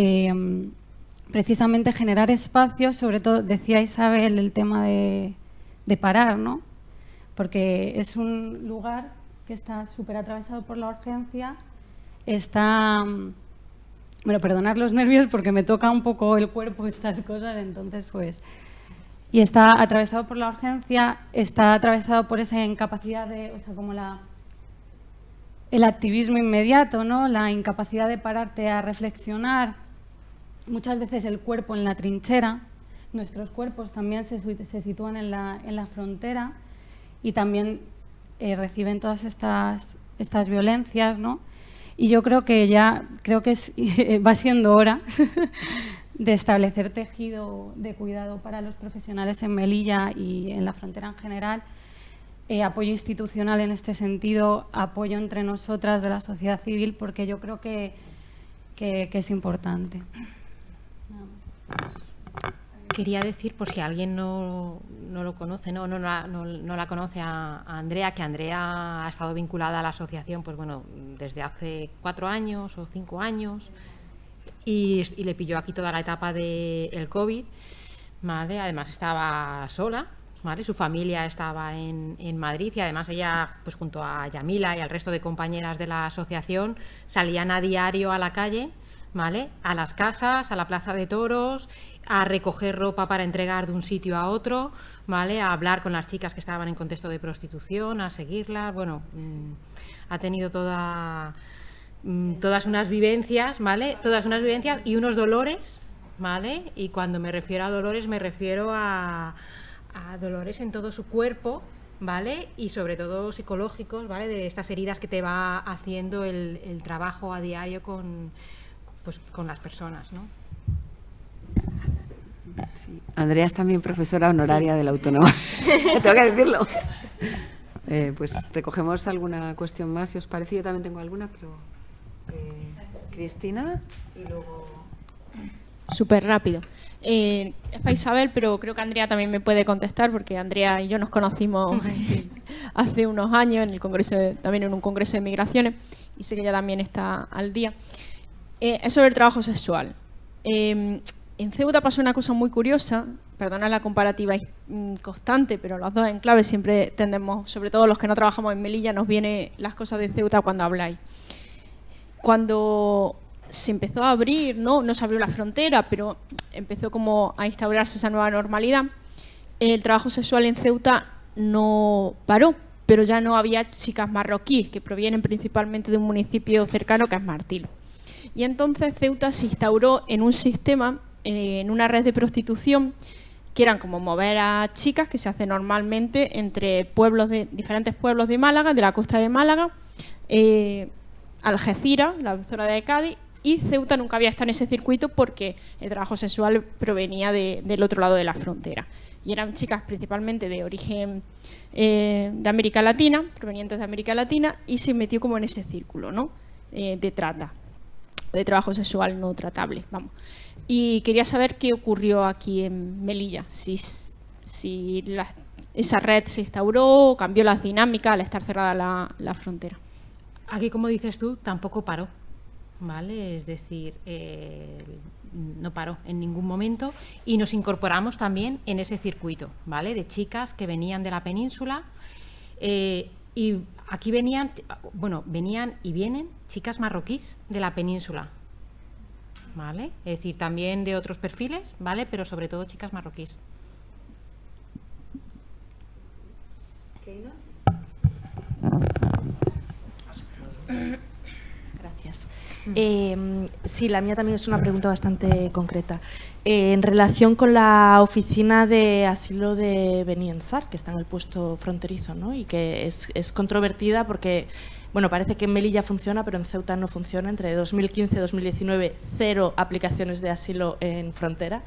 precisamente generar espacios, sobre todo, decía Isabel, el tema de parar, ¿no? Porque es un lugar que está súper atravesado por la urgencia, está... Bueno, perdonar los nervios porque me toca un poco el cuerpo estas cosas, entonces pues... Y está atravesado por la urgencia, está atravesado por esa incapacidad de... O sea, como el activismo inmediato, ¿no? La incapacidad de pararte a reflexionar. Muchas veces el cuerpo en la trinchera, nuestros cuerpos también se sitúan en la frontera y también reciben todas estas violencias, ¿no? Y yo creo que va siendo hora de establecer tejido de cuidado para los profesionales en Melilla y en la frontera en general, apoyo institucional en este sentido, apoyo entre nosotras de la sociedad civil, porque yo creo que es importante. Quería decir, por si alguien no lo conoce, no la conoce a Andrea, que Andrea ha estado vinculada a la asociación pues bueno, desde hace 4 años o 5 años y le pilló aquí toda la etapa del COVID, ¿vale? Además estaba sola, ¿vale? Su familia estaba en Madrid y además ella, pues junto a Yamila y al resto de compañeras de la asociación, salían a diario a la calle, ¿vale? A las casas, a la plaza de toros, a recoger ropa para entregar de un sitio a otro, ¿vale? A hablar con las chicas que estaban en contexto de prostitución, a seguirlas. Bueno, ha tenido todas unas vivencias, ¿vale? Todas unas vivencias y unos dolores, ¿vale? Y cuando me refiero a dolores, me refiero a dolores en todo su cuerpo, ¿vale? Y sobre todo psicológicos, ¿vale? De estas heridas que te va haciendo el trabajo a diario con las personas, ¿no? Sí. Andrea es también profesora honoraria de la Autónoma. Tengo que decirlo. Pues recogemos alguna cuestión más, si os parece. Yo también tengo alguna, pero Cristina y luego... Súper rápido. Es para Isabel, pero creo que Andrea también me puede contestar, porque Andrea y yo nos conocimos hace unos años también en un congreso de migraciones, y sé que ella también está al día. Es sobre el trabajo sexual. En Ceuta pasó una cosa muy curiosa, perdona la comparativa constante, pero los dos en clave siempre tendemos, sobre todo los que no trabajamos en Melilla, nos vienen las cosas de Ceuta cuando habláis. Cuando se empezó a abrir, no se abrió la frontera, pero empezó como a instaurarse esa nueva normalidad, el trabajo sexual en Ceuta no paró, pero ya no había chicas marroquíes, que provienen principalmente de un municipio cercano que es Martilo. Y entonces Ceuta se instauró en un sistema, en una red de prostitución, que eran como mover a chicas, que se hace normalmente entre diferentes pueblos de Málaga, de la costa de Málaga, Algeciras, la zona de Cádiz, y Ceuta nunca había estado en ese circuito porque el trabajo sexual provenía del otro lado de la frontera. Y eran chicas principalmente de origen de América Latina, provenientes de América Latina, y se metió como en ese círculo, ¿no? De trata, de trabajo sexual no tratable, vamos. Y quería saber qué ocurrió aquí en Melilla, si esa red se instauró, cambió las dinámicas al estar cerrada la frontera. Aquí, como dices tú, tampoco paró, ¿vale? Es decir, no paró en ningún momento y nos incorporamos también en ese circuito, ¿vale? De chicas que venían de la península y aquí venían y vienen chicas marroquíes de la península, ¿vale? Es decir, también de otros perfiles, ¿vale? Pero sobre todo chicas marroquíes. Gracias. Sí, la mía también es una pregunta bastante concreta. En relación con la oficina de asilo de Beni Ansar, que está en el puesto fronterizo, ¿no? Y que es controvertida porque, bueno, parece que en Melilla funciona, pero en Ceuta no funciona. Entre 2015 y 2019, 0 aplicaciones de asilo en frontera.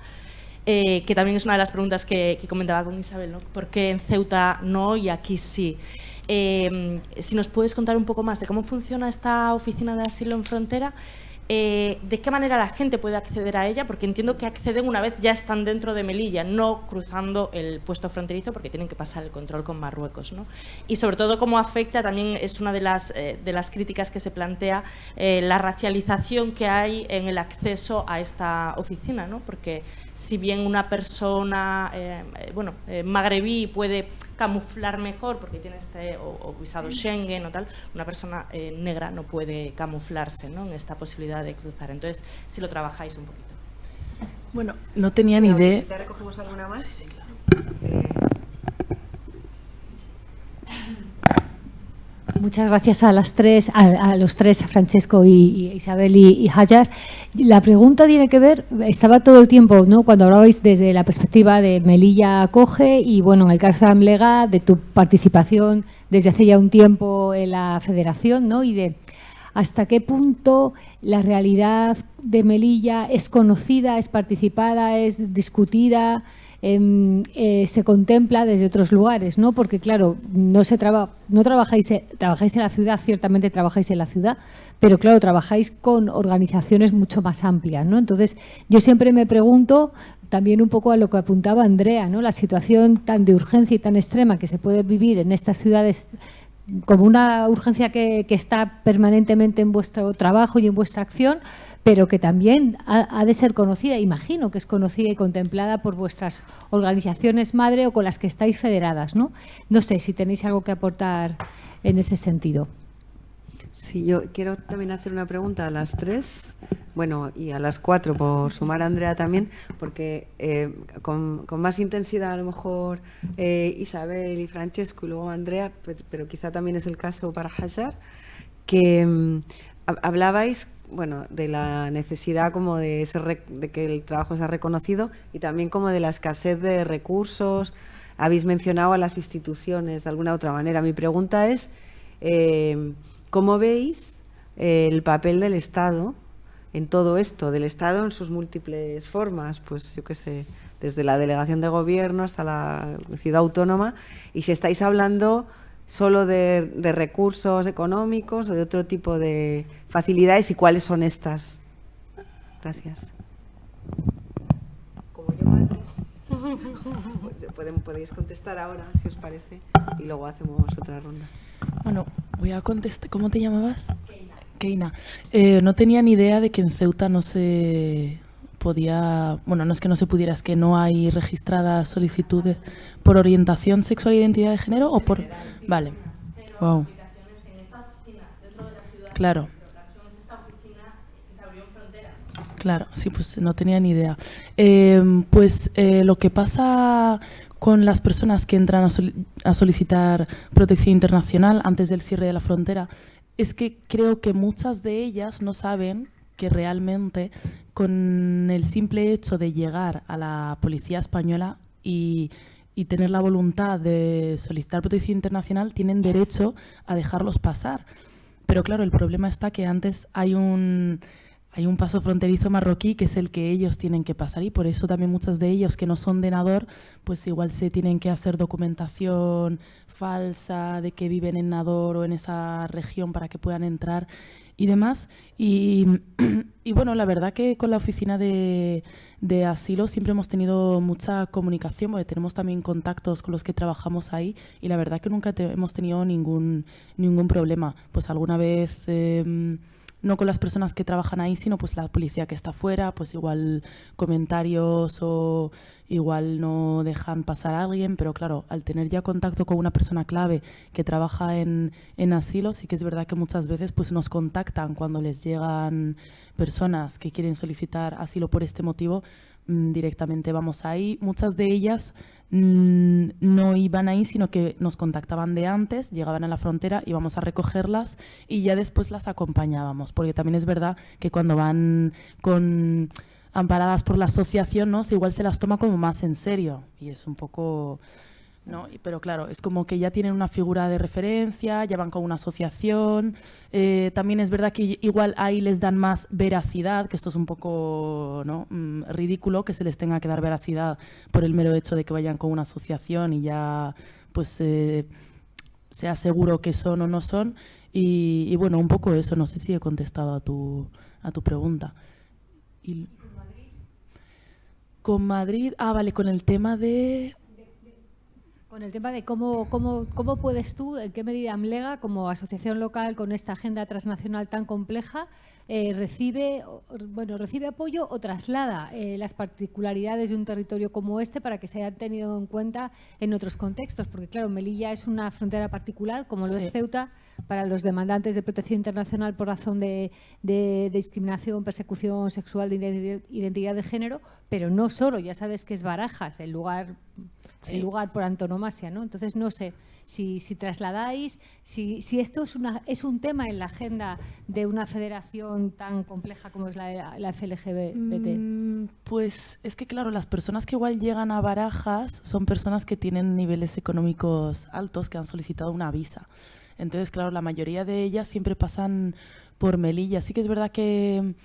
Que también es una de las preguntas que comentaba con Isabel, ¿no? ¿Por qué en Ceuta no y aquí sí? Si nos puedes contar un poco más de cómo funciona esta oficina de asilo en frontera, de qué manera la gente puede acceder a ella, porque entiendo que acceden una vez ya están dentro de Melilla, no cruzando el puesto fronterizo porque tienen que pasar el control con Marruecos, ¿no? Y sobre todo cómo afecta, también es una de las críticas que se plantea, la racialización que hay en el acceso a esta oficina, ¿no? Porque si bien una persona magrebí puede camuflar mejor porque tiene o visado Schengen o tal, una persona negra no puede camuflarse, ¿no? En esta posibilidad de cruzar. Entonces, si lo trabajáis un poquito. Bueno, no tenía ni idea. ¿Te recogemos alguna más? Sí, claro. Muchas gracias a las tres, a los tres, a Francesco y Isabel y Hajar. La pregunta tiene que ver, estaba todo el tiempo, ¿no?, cuando hablabais desde la perspectiva de Melilla acoge y, bueno, en el caso de Amlega, de tu participación desde hace ya un tiempo en la federación, ¿no?, y de hasta qué punto la realidad de Melilla es conocida, es participada, es discutida, se contempla desde otros lugares, ¿no? Porque, claro, no trabajáis en la ciudad, ciertamente trabajáis en la ciudad, pero, claro, trabajáis con organizaciones mucho más amplias, ¿no? Entonces, yo siempre me pregunto, también un poco a lo que apuntaba Andrea, ¿no?, la situación tan de urgencia y tan extrema que se puede vivir en estas ciudades, como una urgencia que está permanentemente en vuestro trabajo y en vuestra acción, pero que también ha de ser conocida, imagino que es conocida y contemplada por vuestras organizaciones madre o con las que estáis federadas, ¿no? No sé si tenéis algo que aportar en ese sentido. Sí, yo quiero también hacer una pregunta a las tres, bueno, y a las cuatro, por sumar a Andrea también, porque con más intensidad a lo mejor Isabel y Francesco y luego Andrea, pero quizá también es el caso para Hajar, que hablabais, bueno, de la necesidad como de que el trabajo sea reconocido y también como de la escasez de recursos. Habéis mencionado a las instituciones de alguna otra manera. Mi pregunta es, ¿cómo veis el papel del Estado en todo esto? Del Estado en sus múltiples formas, pues yo qué sé, desde la delegación de gobierno hasta la ciudad autónoma, y si estáis hablando solo de recursos económicos o de otro tipo de facilidades, y cuáles son estas. Gracias. Como yo madre, podéis contestar ahora, si os parece, y luego hacemos otra ronda. Bueno, voy a contestar. ¿Cómo te llamabas? Keina. No tenía ni idea de que en Ceuta no se podía, bueno, no es que no se pudiera, es que no hay registradas solicitudes por orientación sexual e identidad de género o por... Vale. Wow. Claro. Claro, sí, pues no tenía ni idea. Lo que pasa con las personas que entran a solicitar protección internacional antes del cierre de la frontera es que creo que muchas de ellas no saben que realmente con el simple hecho de llegar a la policía española y tener la voluntad de solicitar protección internacional tienen derecho a dejarlos pasar. Pero claro, el problema está que antes hay hay un paso fronterizo marroquí que es el que ellos tienen que pasar y por eso también muchos de ellos que no son de Nador, pues igual se tienen que hacer documentación falsa de que viven en Nador o en esa región para que puedan entrar y demás. Y bueno, la verdad que con la oficina de asilo siempre hemos tenido mucha comunicación, porque tenemos también contactos con los que trabajamos ahí y la verdad que nunca hemos tenido ningún problema. Pues alguna vez... no con las personas que trabajan ahí, sino pues la policía que está fuera, pues igual comentarios o igual no dejan pasar a alguien, pero claro, al tener ya contacto con una persona clave que trabaja en asilo, sí que es verdad que muchas veces pues nos contactan cuando les llegan personas que quieren solicitar asilo por este motivo, directamente vamos ahí. Muchas de ellas no iban ahí, sino que nos contactaban de antes, llegaban a la frontera, íbamos a recogerlas y ya después las acompañábamos, porque también es verdad que cuando van amparadas por la asociación, ¿no? Igual se las toma como más en serio y es un poco... ¿no? Pero claro, es como que ya tienen una figura de referencia, ya van con una asociación, también es verdad que igual ahí les dan más veracidad, que esto es un poco, ¿no? Ridículo que se les tenga que dar veracidad por el mero hecho de que vayan con una asociación y ya pues sea seguro que son o no son y bueno, un poco eso, no sé si he contestado a tu pregunta. Y, con Madrid, vale, con el tema de... Con el tema de cómo puedes tú, en qué medida AMLEGA, como asociación local con esta agenda transnacional tan compleja, recibe apoyo o traslada las particularidades de un territorio como este para que se hayan tenido en cuenta en otros contextos. Porque claro, Melilla es una frontera particular, como lo es Ceuta, para los demandantes de protección internacional por razón de discriminación, persecución sexual, de identidad de género, pero no solo, ya sabes que es Barajas, el lugar por antonomasia, ¿no? Entonces no sé si trasladáis, si esto es un tema en la agenda de una federación tan compleja como es la FLGBT. Pues es que claro, las personas que igual llegan a Barajas son personas que tienen niveles económicos altos, que han solicitado una visa. Entonces, claro, la mayoría de ellas siempre pasan por Melilla. Sí que es verdad que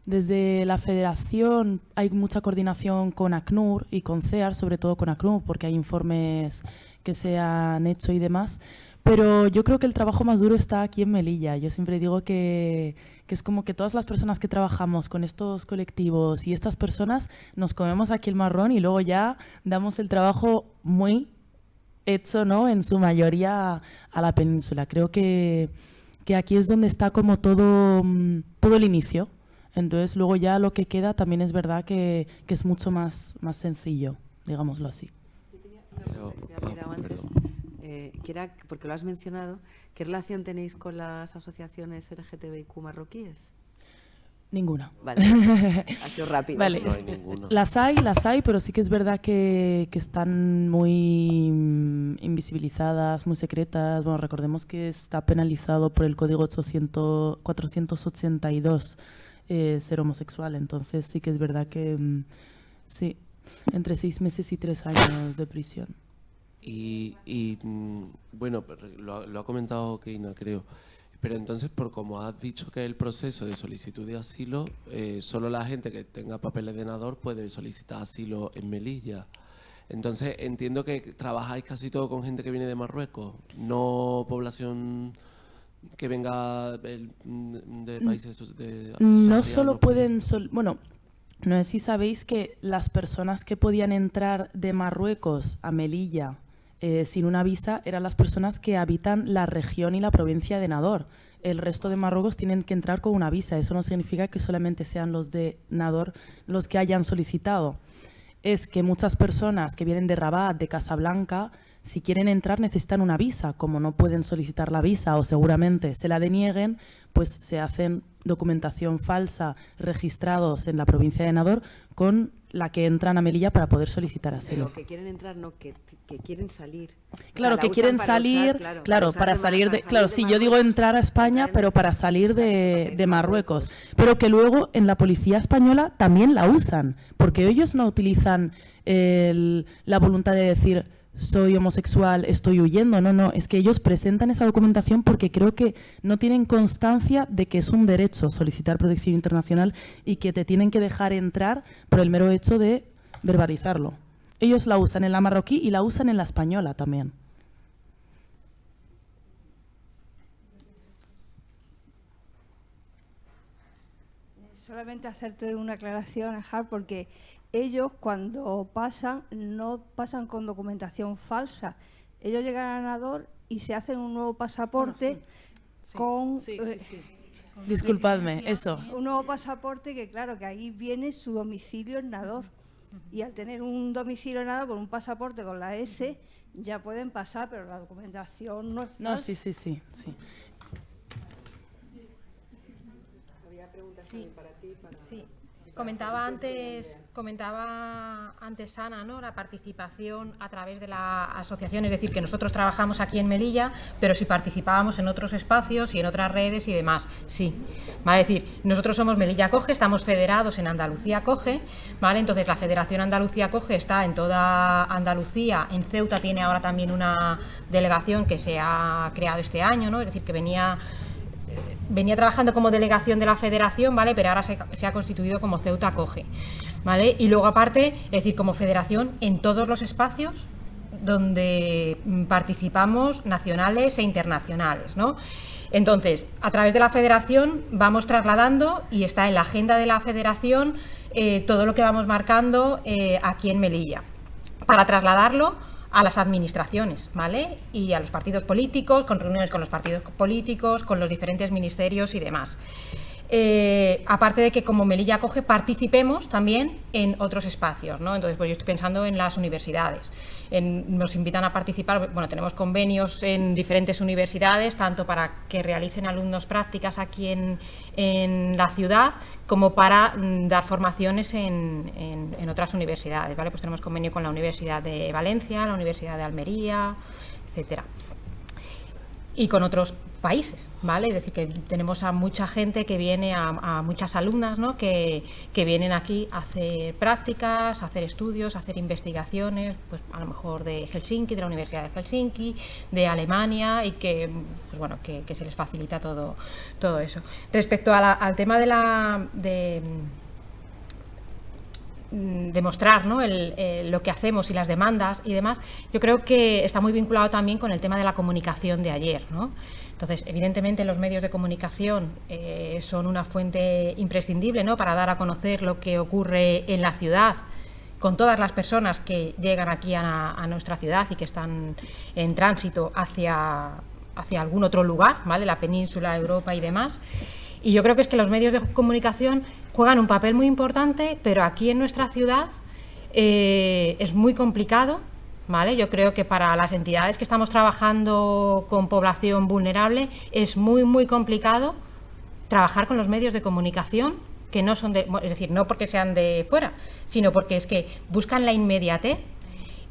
desde la federación hay mucha coordinación con ACNUR y con CEAR, sobre todo con ACNUR, porque hay informes que se han hecho y demás. Pero yo creo que el trabajo más duro está aquí en Melilla. Yo siempre digo que es como que todas las personas que trabajamos con estos colectivos y estas personas nos comemos aquí el marrón y luego ya damos el trabajo muy hecho, ¿no? En su mayoría a la península. Creo que aquí es donde está como todo el inicio. Entonces luego ya lo que queda también es verdad que es mucho más sencillo, digámoslo así. Que era, porque lo has mencionado, ¿qué relación tenéis con las asociaciones LGTBIQ marroquíes? Ninguna. Vale, ha sido rápido. Vale. No hay ninguna. Las hay, pero sí que es verdad que están muy invisibilizadas, muy secretas. Bueno, recordemos que está penalizado por el Código 482 ser homosexual, entonces sí que es verdad que sí, entre 6 meses y 3 años de prisión. Bueno, lo ha comentado Keina, creo. Pero entonces, por como has dicho que el proceso de solicitud de asilo, solo la gente que tenga papeles de Nador puede solicitar asilo en Melilla. Entonces, entiendo que trabajáis casi todo con gente que viene de Marruecos, no población que venga de países de... No solo pueden... Bueno, no sé si sabéis que las personas que podían entrar de Marruecos a Melilla sin una visa eran las personas que habitan la región y la provincia de Nador. El resto de Marruecos tienen que entrar con una visa. Eso no significa que solamente sean los de Nador los que hayan solicitado. Es que muchas personas que vienen de Rabat, de Casablanca, si quieren entrar necesitan una visa. Como no pueden solicitar la visa o seguramente se la denieguen, pues se hacen documentación falsa registrados en la provincia de Nador con la que entran a Melilla para poder solicitar asilo. Pero que quieren entrar, no, que quieren salir. Claro, o sea, que quieren salir, para salir de... Claro, sí, yo digo entrar a España, pero para salir de Marruecos. Pero que luego en la policía española también la usan, porque ellos no utilizan la voluntad de decir soy homosexual, estoy huyendo. No, no, es que ellos presentan esa documentación porque creo que no tienen constancia de que es un derecho solicitar protección internacional y que te tienen que dejar entrar por el mero hecho de verbalizarlo. Ellos la usan en la marroquí y la usan en la española también. Solamente hacerte una aclaración, Ajar, porque ellos cuando pasan, no pasan con documentación falsa. Ellos llegan a Nador y se hacen un nuevo pasaporte con... Disculpadme, eso. Un nuevo pasaporte que, claro, que ahí viene su domicilio en Nador. Y al tener un domicilio en Nador con un pasaporte con la S, ya pueden pasar, pero la documentación no es falsa. No, sí. Sí. Comentaba antes Ana, ¿no?, la participación a través de la asociación, es decir, que nosotros trabajamos aquí en Melilla, pero si participábamos en otros espacios y en otras redes y demás, sí. ¿Vale? Es decir, nosotros somos Melilla Acoge, estamos federados en Andalucía Acoge, ¿vale? Entonces la Federación Andalucía Acoge está en toda Andalucía, en Ceuta tiene ahora también una delegación que se ha creado este año, ¿no? Es decir, que venía trabajando como delegación de la federación, ¿vale? Pero ahora se ha constituido como Ceuta Acoge, ¿vale? Y luego aparte, es decir, como federación en todos los espacios donde participamos, nacionales e internacionales, ¿no? Entonces, a través de la federación vamos trasladando y está en la agenda de la federación todo lo que vamos marcando aquí en Melilla, para trasladarlo a las administraciones, ¿vale? Y a los partidos políticos, con reuniones con los partidos políticos, con los diferentes ministerios y demás. Aparte de que como Melilla Acoge participemos también en otros espacios, ¿no? Entonces, pues yo estoy pensando en las universidades. Nos invitan a participar, bueno, tenemos convenios en diferentes universidades, tanto para que realicen alumnos prácticas aquí en la ciudad, como para dar formaciones en otras universidades, ¿vale? Pues tenemos convenio con la Universidad de Valencia, la Universidad de Almería, etcétera. Y con otros países, ¿vale? Es decir, que tenemos a mucha gente que viene, a muchas alumnas, ¿no?, que vienen aquí a hacer prácticas, a hacer estudios, a hacer investigaciones, pues a lo mejor de Helsinki, de la Universidad de Helsinki, de Alemania, y que, pues bueno, que se les facilita todo eso. Respecto al tema de demostrar, ¿no?, lo que hacemos y las demandas y demás, yo creo que está muy vinculado también con el tema de la comunicación de ayer, ¿no? Entonces, evidentemente, los medios de comunicación son una fuente imprescindible, ¿no?, para dar a conocer lo que ocurre en la ciudad, con todas las personas que llegan aquí a nuestra ciudad y que están en tránsito hacia algún otro lugar, ¿vale?, la península, Europa y demás. Y yo creo que es que los medios de comunicación juegan un papel muy importante, pero aquí en nuestra ciudad es muy complicado, ¿vale? Yo creo que para las entidades que estamos trabajando con población vulnerable es muy, muy complicado trabajar con los medios de comunicación que no son es decir, no porque sean de fuera, sino porque es que buscan la inmediatez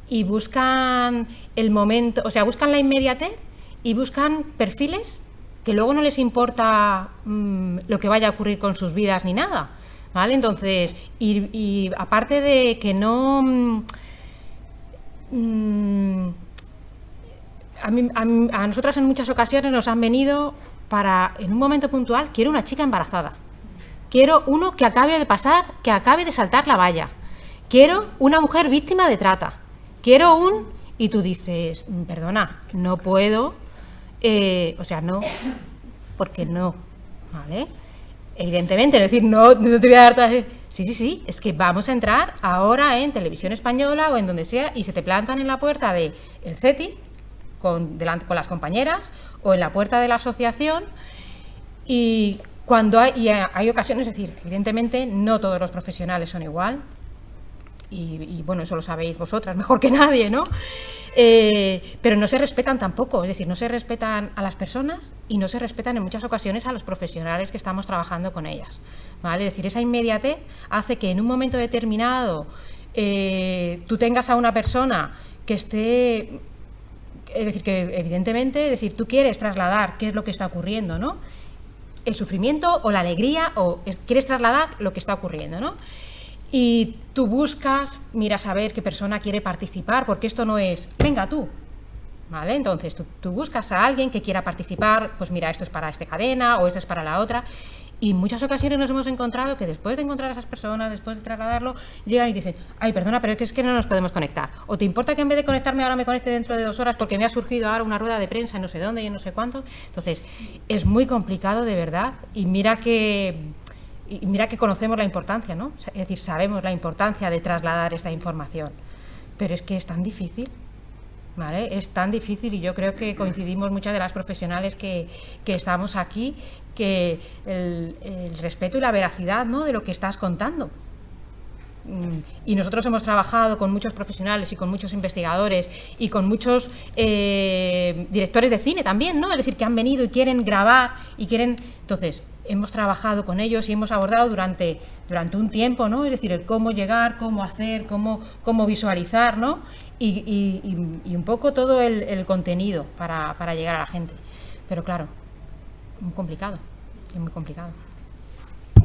y buscan el momento, o sea, buscan la inmediatez y buscan perfiles que luego no les importa lo que vaya a ocurrir con sus vidas ni nada, ¿vale? Entonces, y aparte de que no... a nosotras en muchas ocasiones nos han venido para, en un momento puntual, quiero una chica embarazada, quiero uno que acabe de saltar la valla, quiero una mujer víctima de trata, quiero y tú dices, perdona, no puedo, o sea, no, porque no, ¿vale? Evidentemente, es decir, no te voy a dar todas... Sí, es que vamos a entrar ahora en Televisión Española o en donde sea y se te plantan en la puerta del CETI con las compañeras o en la puerta de la asociación y cuando hay ocasiones, es decir, evidentemente no todos los profesionales son igual y bueno, eso lo sabéis vosotras mejor que nadie, ¿no? Pero no se respetan tampoco, es decir, no se respetan a las personas y no se respetan en muchas ocasiones a los profesionales que estamos trabajando con ellas, ¿vale? Es decir, esa inmediatez hace que en un momento determinado tú tengas a una persona que esté, es decir, que evidentemente, es decir, tú quieres trasladar qué es lo que está ocurriendo, ¿no? El sufrimiento o la alegría, o quieres trasladar lo que está ocurriendo, ¿no? y tú buscas, miras a ver qué persona quiere participar, porque esto no es, venga tú, ¿vale? Entonces tú buscas a alguien que quiera participar, pues mira, esto es para esta cadena o esto es para la otra. Y en muchas ocasiones nos hemos encontrado que después de encontrar a esas personas, después de trasladarlo, llegan y dicen, ay, perdona, pero es que no nos podemos conectar. ¿O te importa que en vez de conectarme ahora me conecte dentro de 2 horas porque me ha surgido ahora una rueda de prensa en no sé dónde y en no sé cuánto? Entonces, es muy complicado de verdad y mira que conocemos la importancia, ¿no? Es decir, sabemos la importancia de trasladar esta información, pero es que es tan difícil. ¿Vale? Es tan difícil y yo creo que coincidimos muchas de las profesionales que estamos aquí, que el respeto y la veracidad, ¿no?, de lo que estás contando. Y nosotros hemos trabajado con muchos profesionales y con muchos investigadores y con muchos directores de cine también, ¿no? Es decir, que han venido y quieren grabar y quieren... Entonces, hemos trabajado con ellos y hemos abordado durante un tiempo, ¿no? Es decir, el cómo llegar, cómo hacer, cómo visualizar, ¿no? Y un poco todo el contenido para llegar a la gente. Pero claro, muy complicado, es muy complicado.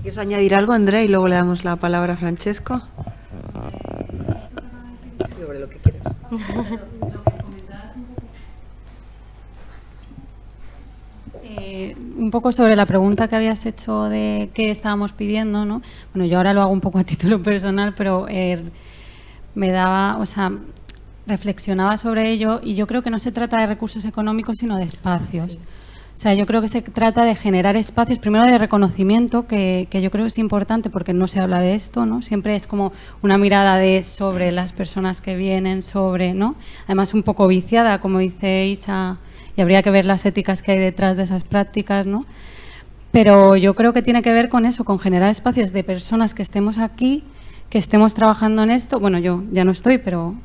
¿Quieres añadir algo, Andrea? Y luego le damos la palabra a Francesco. Sobre lo que quieras. Un poco sobre la pregunta que habías hecho de qué estábamos pidiendo, ¿no? Bueno, yo ahora lo hago un poco a título personal, pero me daba, o sea, reflexionaba sobre ello y yo creo que no se trata de recursos económicos, sino de espacios. Sí. O sea, yo creo que se trata de generar espacios, primero de reconocimiento, que yo creo que es importante porque no se habla de esto, ¿no? Siempre es como una mirada sobre las personas que vienen, ¿no? Además un poco viciada, como dice Isa, y habría que ver las éticas que hay detrás de esas prácticas, ¿no? Pero yo creo que tiene que ver con eso, con generar espacios de personas que estemos aquí, que estemos trabajando en esto. Bueno, yo ya no estoy, pero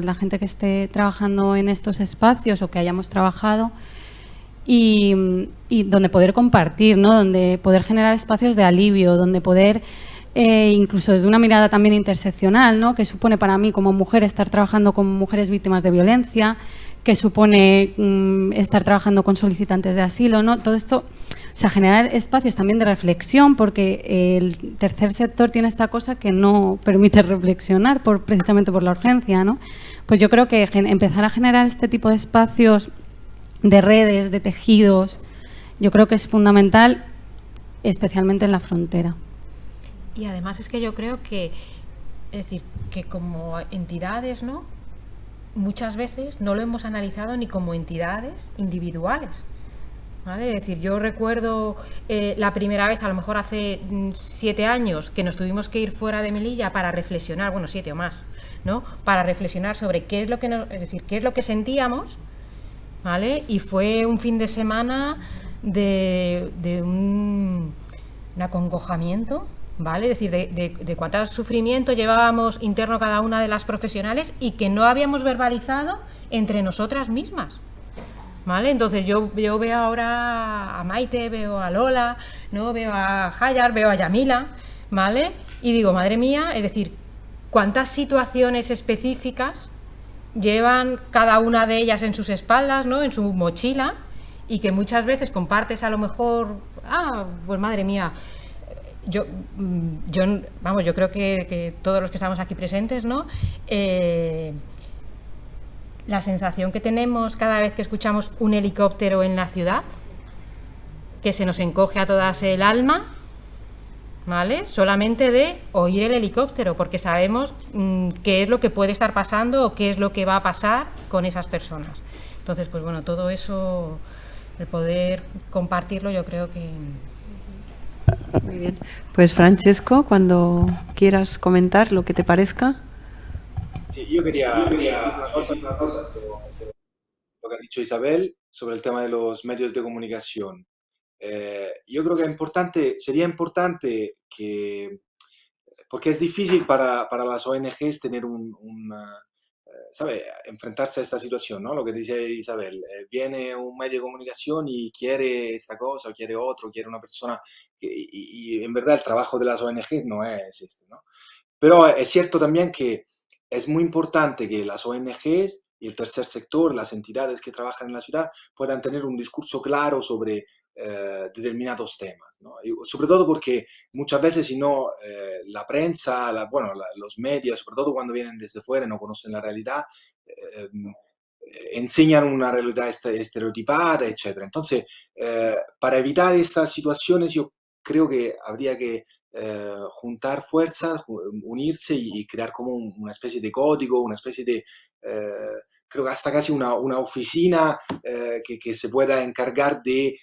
la gente que esté trabajando en estos espacios o que hayamos trabajado, y donde poder compartir, ¿no? Donde poder generar espacios de alivio, donde poder, incluso desde una mirada también interseccional, ¿no? Que supone para mí como mujer estar trabajando con mujeres víctimas de violencia, que supone estar trabajando con solicitantes de asilo, ¿no? Todo esto, o sea, generar espacios también de reflexión, porque el tercer sector tiene esta cosa que no permite reflexionar precisamente por la urgencia, ¿no? Pues yo creo que empezar a generar este tipo de espacios de redes, de tejidos, yo creo que es fundamental, especialmente en la frontera. Y además es que yo creo que, es decir, que como entidades, ¿no?, muchas veces no lo hemos analizado ni como entidades individuales, ¿vale? Es decir, yo recuerdo la primera vez, a lo mejor hace 7 años, que nos tuvimos que ir fuera de Melilla para reflexionar, bueno, 7 o más, ¿no?, para reflexionar sobre qué es lo que es decir, qué es lo que sentíamos, ¿vale? Y fue un fin de semana de un acongojamiento, ¿vale? Es decir, de cuánto sufrimiento llevábamos interno cada una de las profesionales y que no habíamos verbalizado entre nosotras mismas, ¿vale? Entonces yo veo ahora a Maite, veo a Lola, ¿no?, veo a Hayar, veo a Yamila, ¿vale? Y digo, madre mía, es decir, cuántas situaciones específicas llevan cada una de ellas en sus espaldas, ¿no?, en su mochila, y que muchas veces compartes a lo mejor, pues madre mía, yo creo que todos los que estamos aquí presentes, ¿no?, la sensación que tenemos cada vez que escuchamos un helicóptero en la ciudad, que se nos encoge a todas el alma, ¿vale?, solamente de oír el helicóptero, porque sabemos qué es lo que puede estar pasando o qué es lo que va a pasar con esas personas. Entonces, pues bueno, todo eso, el poder compartirlo, yo creo que... Muy bien. Pues Francesco, cuando quieras comentar lo que te parezca. Sí, yo quería una cosa, lo que ha dicho Isabel sobre el tema de los medios de comunicación. Yo creo que sería importante que, porque es difícil para las ONGs tener ¿sabe?, enfrentarse a esta situación, ¿no? Lo que dice Isabel, viene un medio de comunicación y quiere esta cosa, o quiere otro, quiere una persona, y en verdad el trabajo de las ONGs no es este, ¿no? Pero es cierto también que es muy importante que las ONGs y el tercer sector, las entidades que trabajan en la ciudad, puedan tener un discurso claro sobre determinados temas, ¿no? Y sobre todo porque muchas veces si no la prensa, los medios, sobre todo cuando vienen desde fuera y no conocen la realidad, enseñan una realidad estereotipada, etc. Entonces, para evitar estas situaciones yo creo que habría que juntar fuerzas, unirse y crear como una especie de código, una especie de... creo que hasta casi una oficina que se pueda encargar de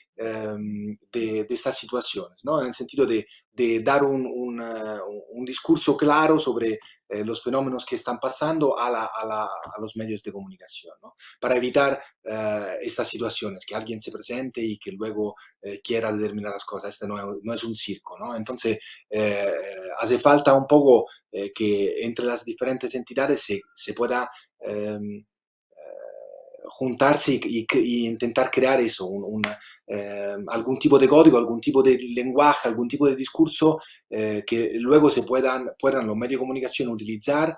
estas situaciones, ¿no? En el sentido de dar un discurso claro sobre los fenómenos que están pasando a los medios de comunicación, ¿no? Para evitar estas situaciones, que alguien se presente y que luego quiera determinadas cosas. Este no es un circo, ¿no? Entonces, hace falta un poco que entre las diferentes entidades se pueda juntarse y intentar crear eso, algún tipo de código, algún tipo de lenguaje, algún tipo de discurso que luego puedan los medios de comunicación utilizar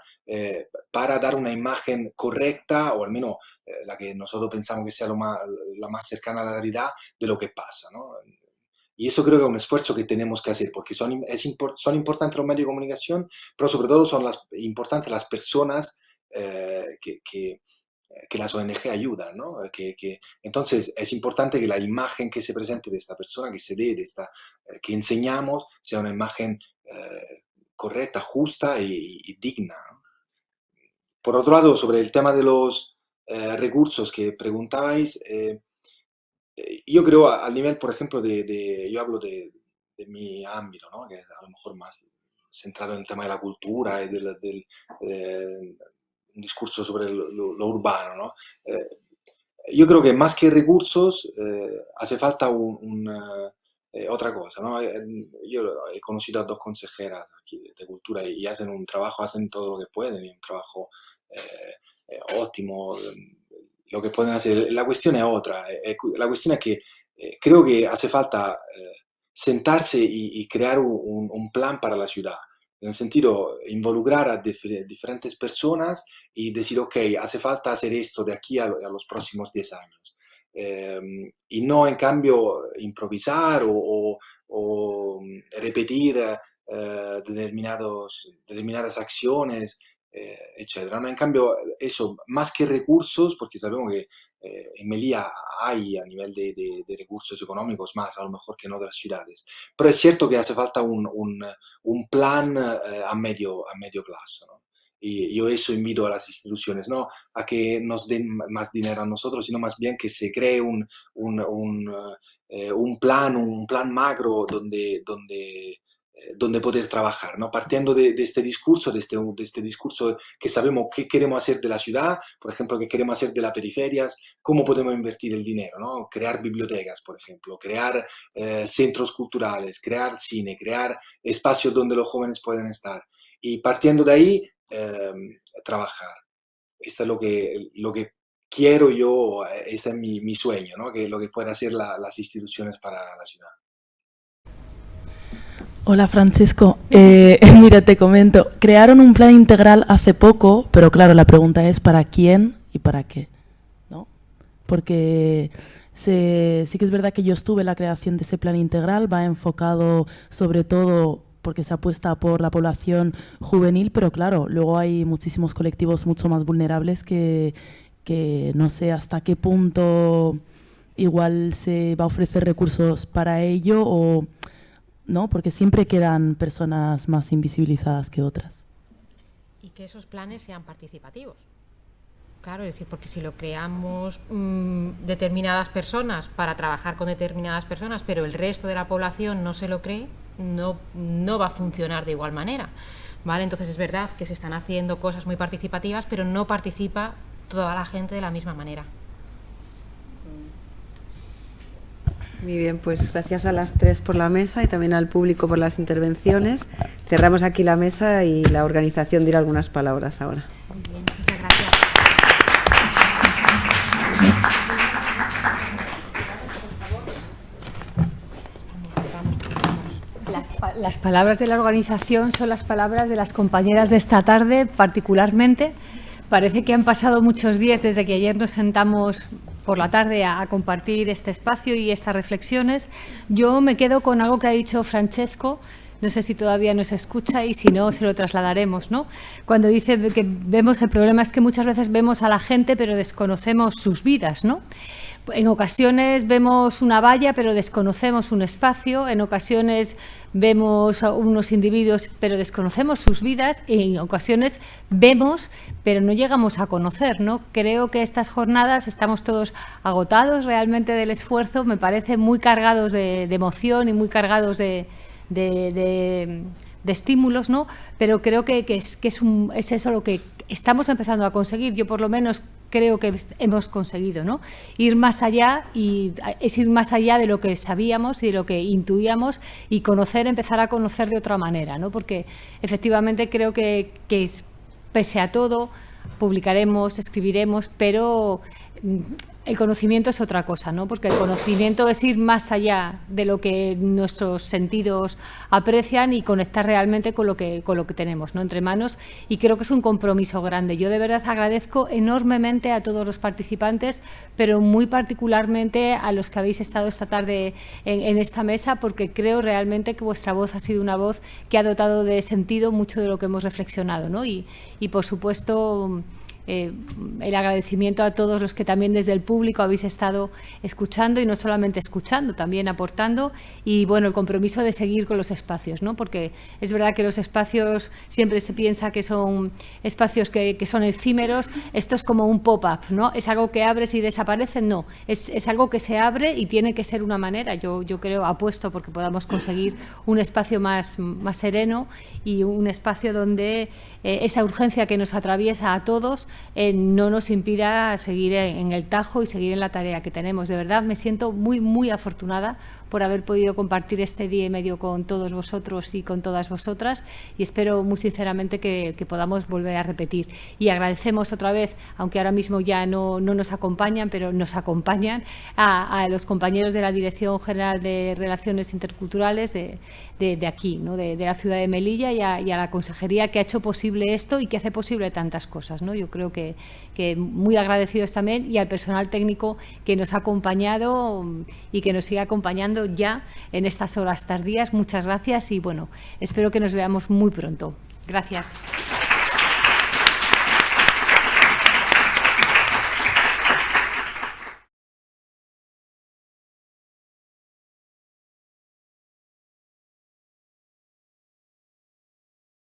para dar una imagen correcta, o al menos la que nosotros pensamos que sea la más cercana a la realidad de lo que pasa, ¿no? Y eso creo que es un esfuerzo que tenemos que hacer, porque son importantes los medios de comunicación, pero sobre todo son importantes las personas que las ONG ayudan, ¿no? Entonces es importante que la imagen que se presente de esta persona, que se dé, que enseñamos, sea una imagen correcta, justa y digna, ¿no? Por otro lado, sobre el tema de los recursos que preguntabais, yo creo al nivel, por ejemplo, yo hablo de mi ámbito, ¿no? Que es a lo mejor más centrado en el tema de la cultura y un discurso sobre lo urbano, ¿no? Yo creo que más que recursos hace falta otra cosa, ¿no? Yo he conocido a 2 consejeras aquí de cultura y hacen un trabajo, hacen todo lo que pueden, y un trabajo óptimo, lo que pueden hacer. La cuestión es otra. La cuestión es que creo que hace falta sentarse y crear un plan para la ciudad. En el sentido, involucrar a diferentes personas y decir, ok, hace falta hacer esto de aquí a los próximos 10 años. Y no, en cambio, improvisar o repetir determinadas acciones, etc. ¿No? En cambio, eso, más que recursos, porque sabemos que en Melilla hay a nivel de recursos económicos más a lo mejor que en otras ciudades, pero es cierto que hace falta un plan a medio plazo, ¿no? Y yo eso invito a las instituciones, no a que nos den más dinero a nosotros, sino más bien que se cree un plan macro donde poder trabajar, ¿no? Partiendo de este discurso, de este discurso que sabemos qué queremos hacer de la ciudad, por ejemplo, qué queremos hacer de las periferias, cómo podemos invertir el dinero, ¿no? Crear bibliotecas, por ejemplo, crear centros culturales, crear cine, crear espacios donde los jóvenes pueden estar. Y partiendo de ahí, trabajar. Esto es lo que quiero yo, este es mi sueño, ¿no? Que lo que pueden hacer las instituciones para la ciudad. Hola Francesco, mira, te comento, crearon un plan integral hace poco, pero claro, la pregunta es ¿para quién y para qué? ¿No? Porque sí que es verdad que yo estuve en la creación de ese plan integral, va enfocado sobre todo porque se apuesta por la población juvenil, pero claro, luego hay muchísimos colectivos mucho más vulnerables que no sé hasta qué punto igual se va a ofrecer recursos para ello o... ¿no? Porque siempre quedan personas más invisibilizadas que otras. Y que esos planes sean participativos. Claro, es decir, porque si lo creamos determinadas personas para trabajar con determinadas personas, pero el resto de la población no se lo cree, no va a funcionar de igual manera, ¿vale? Entonces es verdad que se están haciendo cosas muy participativas, pero no participa toda la gente de la misma manera. Muy bien, pues gracias a las 3 por la mesa y también al público por las intervenciones. Cerramos aquí la mesa y la organización dirá algunas palabras ahora. Muy bien, muchas gracias. Las palabras de la organización son las palabras de las compañeras de esta tarde, particularmente. Parece que han pasado muchos días desde que ayer nos sentamos por la tarde a compartir este espacio y estas reflexiones. Yo me quedo con algo que ha dicho Francesco. No sé si todavía nos escucha y si no, se lo trasladaremos, ¿no? Cuando dice que vemos, el problema es que muchas veces vemos a la gente pero desconocemos sus vidas, ¿no? En ocasiones vemos una valla pero desconocemos un espacio, en ocasiones vemos a unos individuos pero desconocemos sus vidas y en ocasiones vemos pero no llegamos a conocer, ¿no? Creo que estas jornadas estamos todos agotados realmente del esfuerzo, me parece muy cargados de emoción y muy cargados de estímulos, ¿no? Pero creo que es eso lo que estamos empezando a conseguir. Yo por lo menos creo que hemos conseguido, ¿no? Ir más allá, y es ir más allá de lo que sabíamos y de lo que intuíamos y empezar a conocer de otra manera, ¿no? Porque efectivamente creo que pese a todo publicaremos, escribiremos, pero el conocimiento es otra cosa, ¿no? Porque el conocimiento es ir más allá de lo que nuestros sentidos aprecian y conectar realmente con lo que tenemos, ¿no? Entre manos, y creo que es un compromiso grande. Yo de verdad agradezco enormemente a todos los participantes, pero muy particularmente a los que habéis estado esta tarde en esta mesa, porque creo realmente que vuestra voz ha sido una voz que ha dotado de sentido mucho de lo que hemos reflexionado, ¿no? Y por supuesto, el agradecimiento a todos los que también desde el público habéis estado escuchando, y no solamente escuchando, también aportando, y bueno, el compromiso de seguir con los espacios, ¿no? Porque es verdad que los espacios siempre se piensa que son espacios que son efímeros. Esto es como un pop-up, ¿no? Es algo que abres y desaparece. No, es algo que se abre y tiene que ser una manera. Yo creo, apuesto porque podamos conseguir un espacio más sereno y un espacio donde esa urgencia que nos atraviesa a todos no nos impida seguir en el tajo y seguir en la tarea que tenemos. De verdad, me siento muy, muy afortunada por haber podido compartir este día y medio con todos vosotros y con todas vosotras, y espero muy sinceramente que podamos volver a repetir. Y agradecemos otra vez, aunque ahora mismo ya no nos acompañan, pero nos acompañan a los compañeros de la Dirección General de Relaciones Interculturales de aquí, ¿no? de la ciudad de Melilla, y a la Consejería que ha hecho posible esto y que hace posible tantas cosas, ¿no? Yo creo que muy agradecidos también, y al personal técnico que nos ha acompañado y que nos sigue acompañando ya en estas horas tardías. Muchas gracias y bueno, espero que nos veamos muy pronto. Gracias.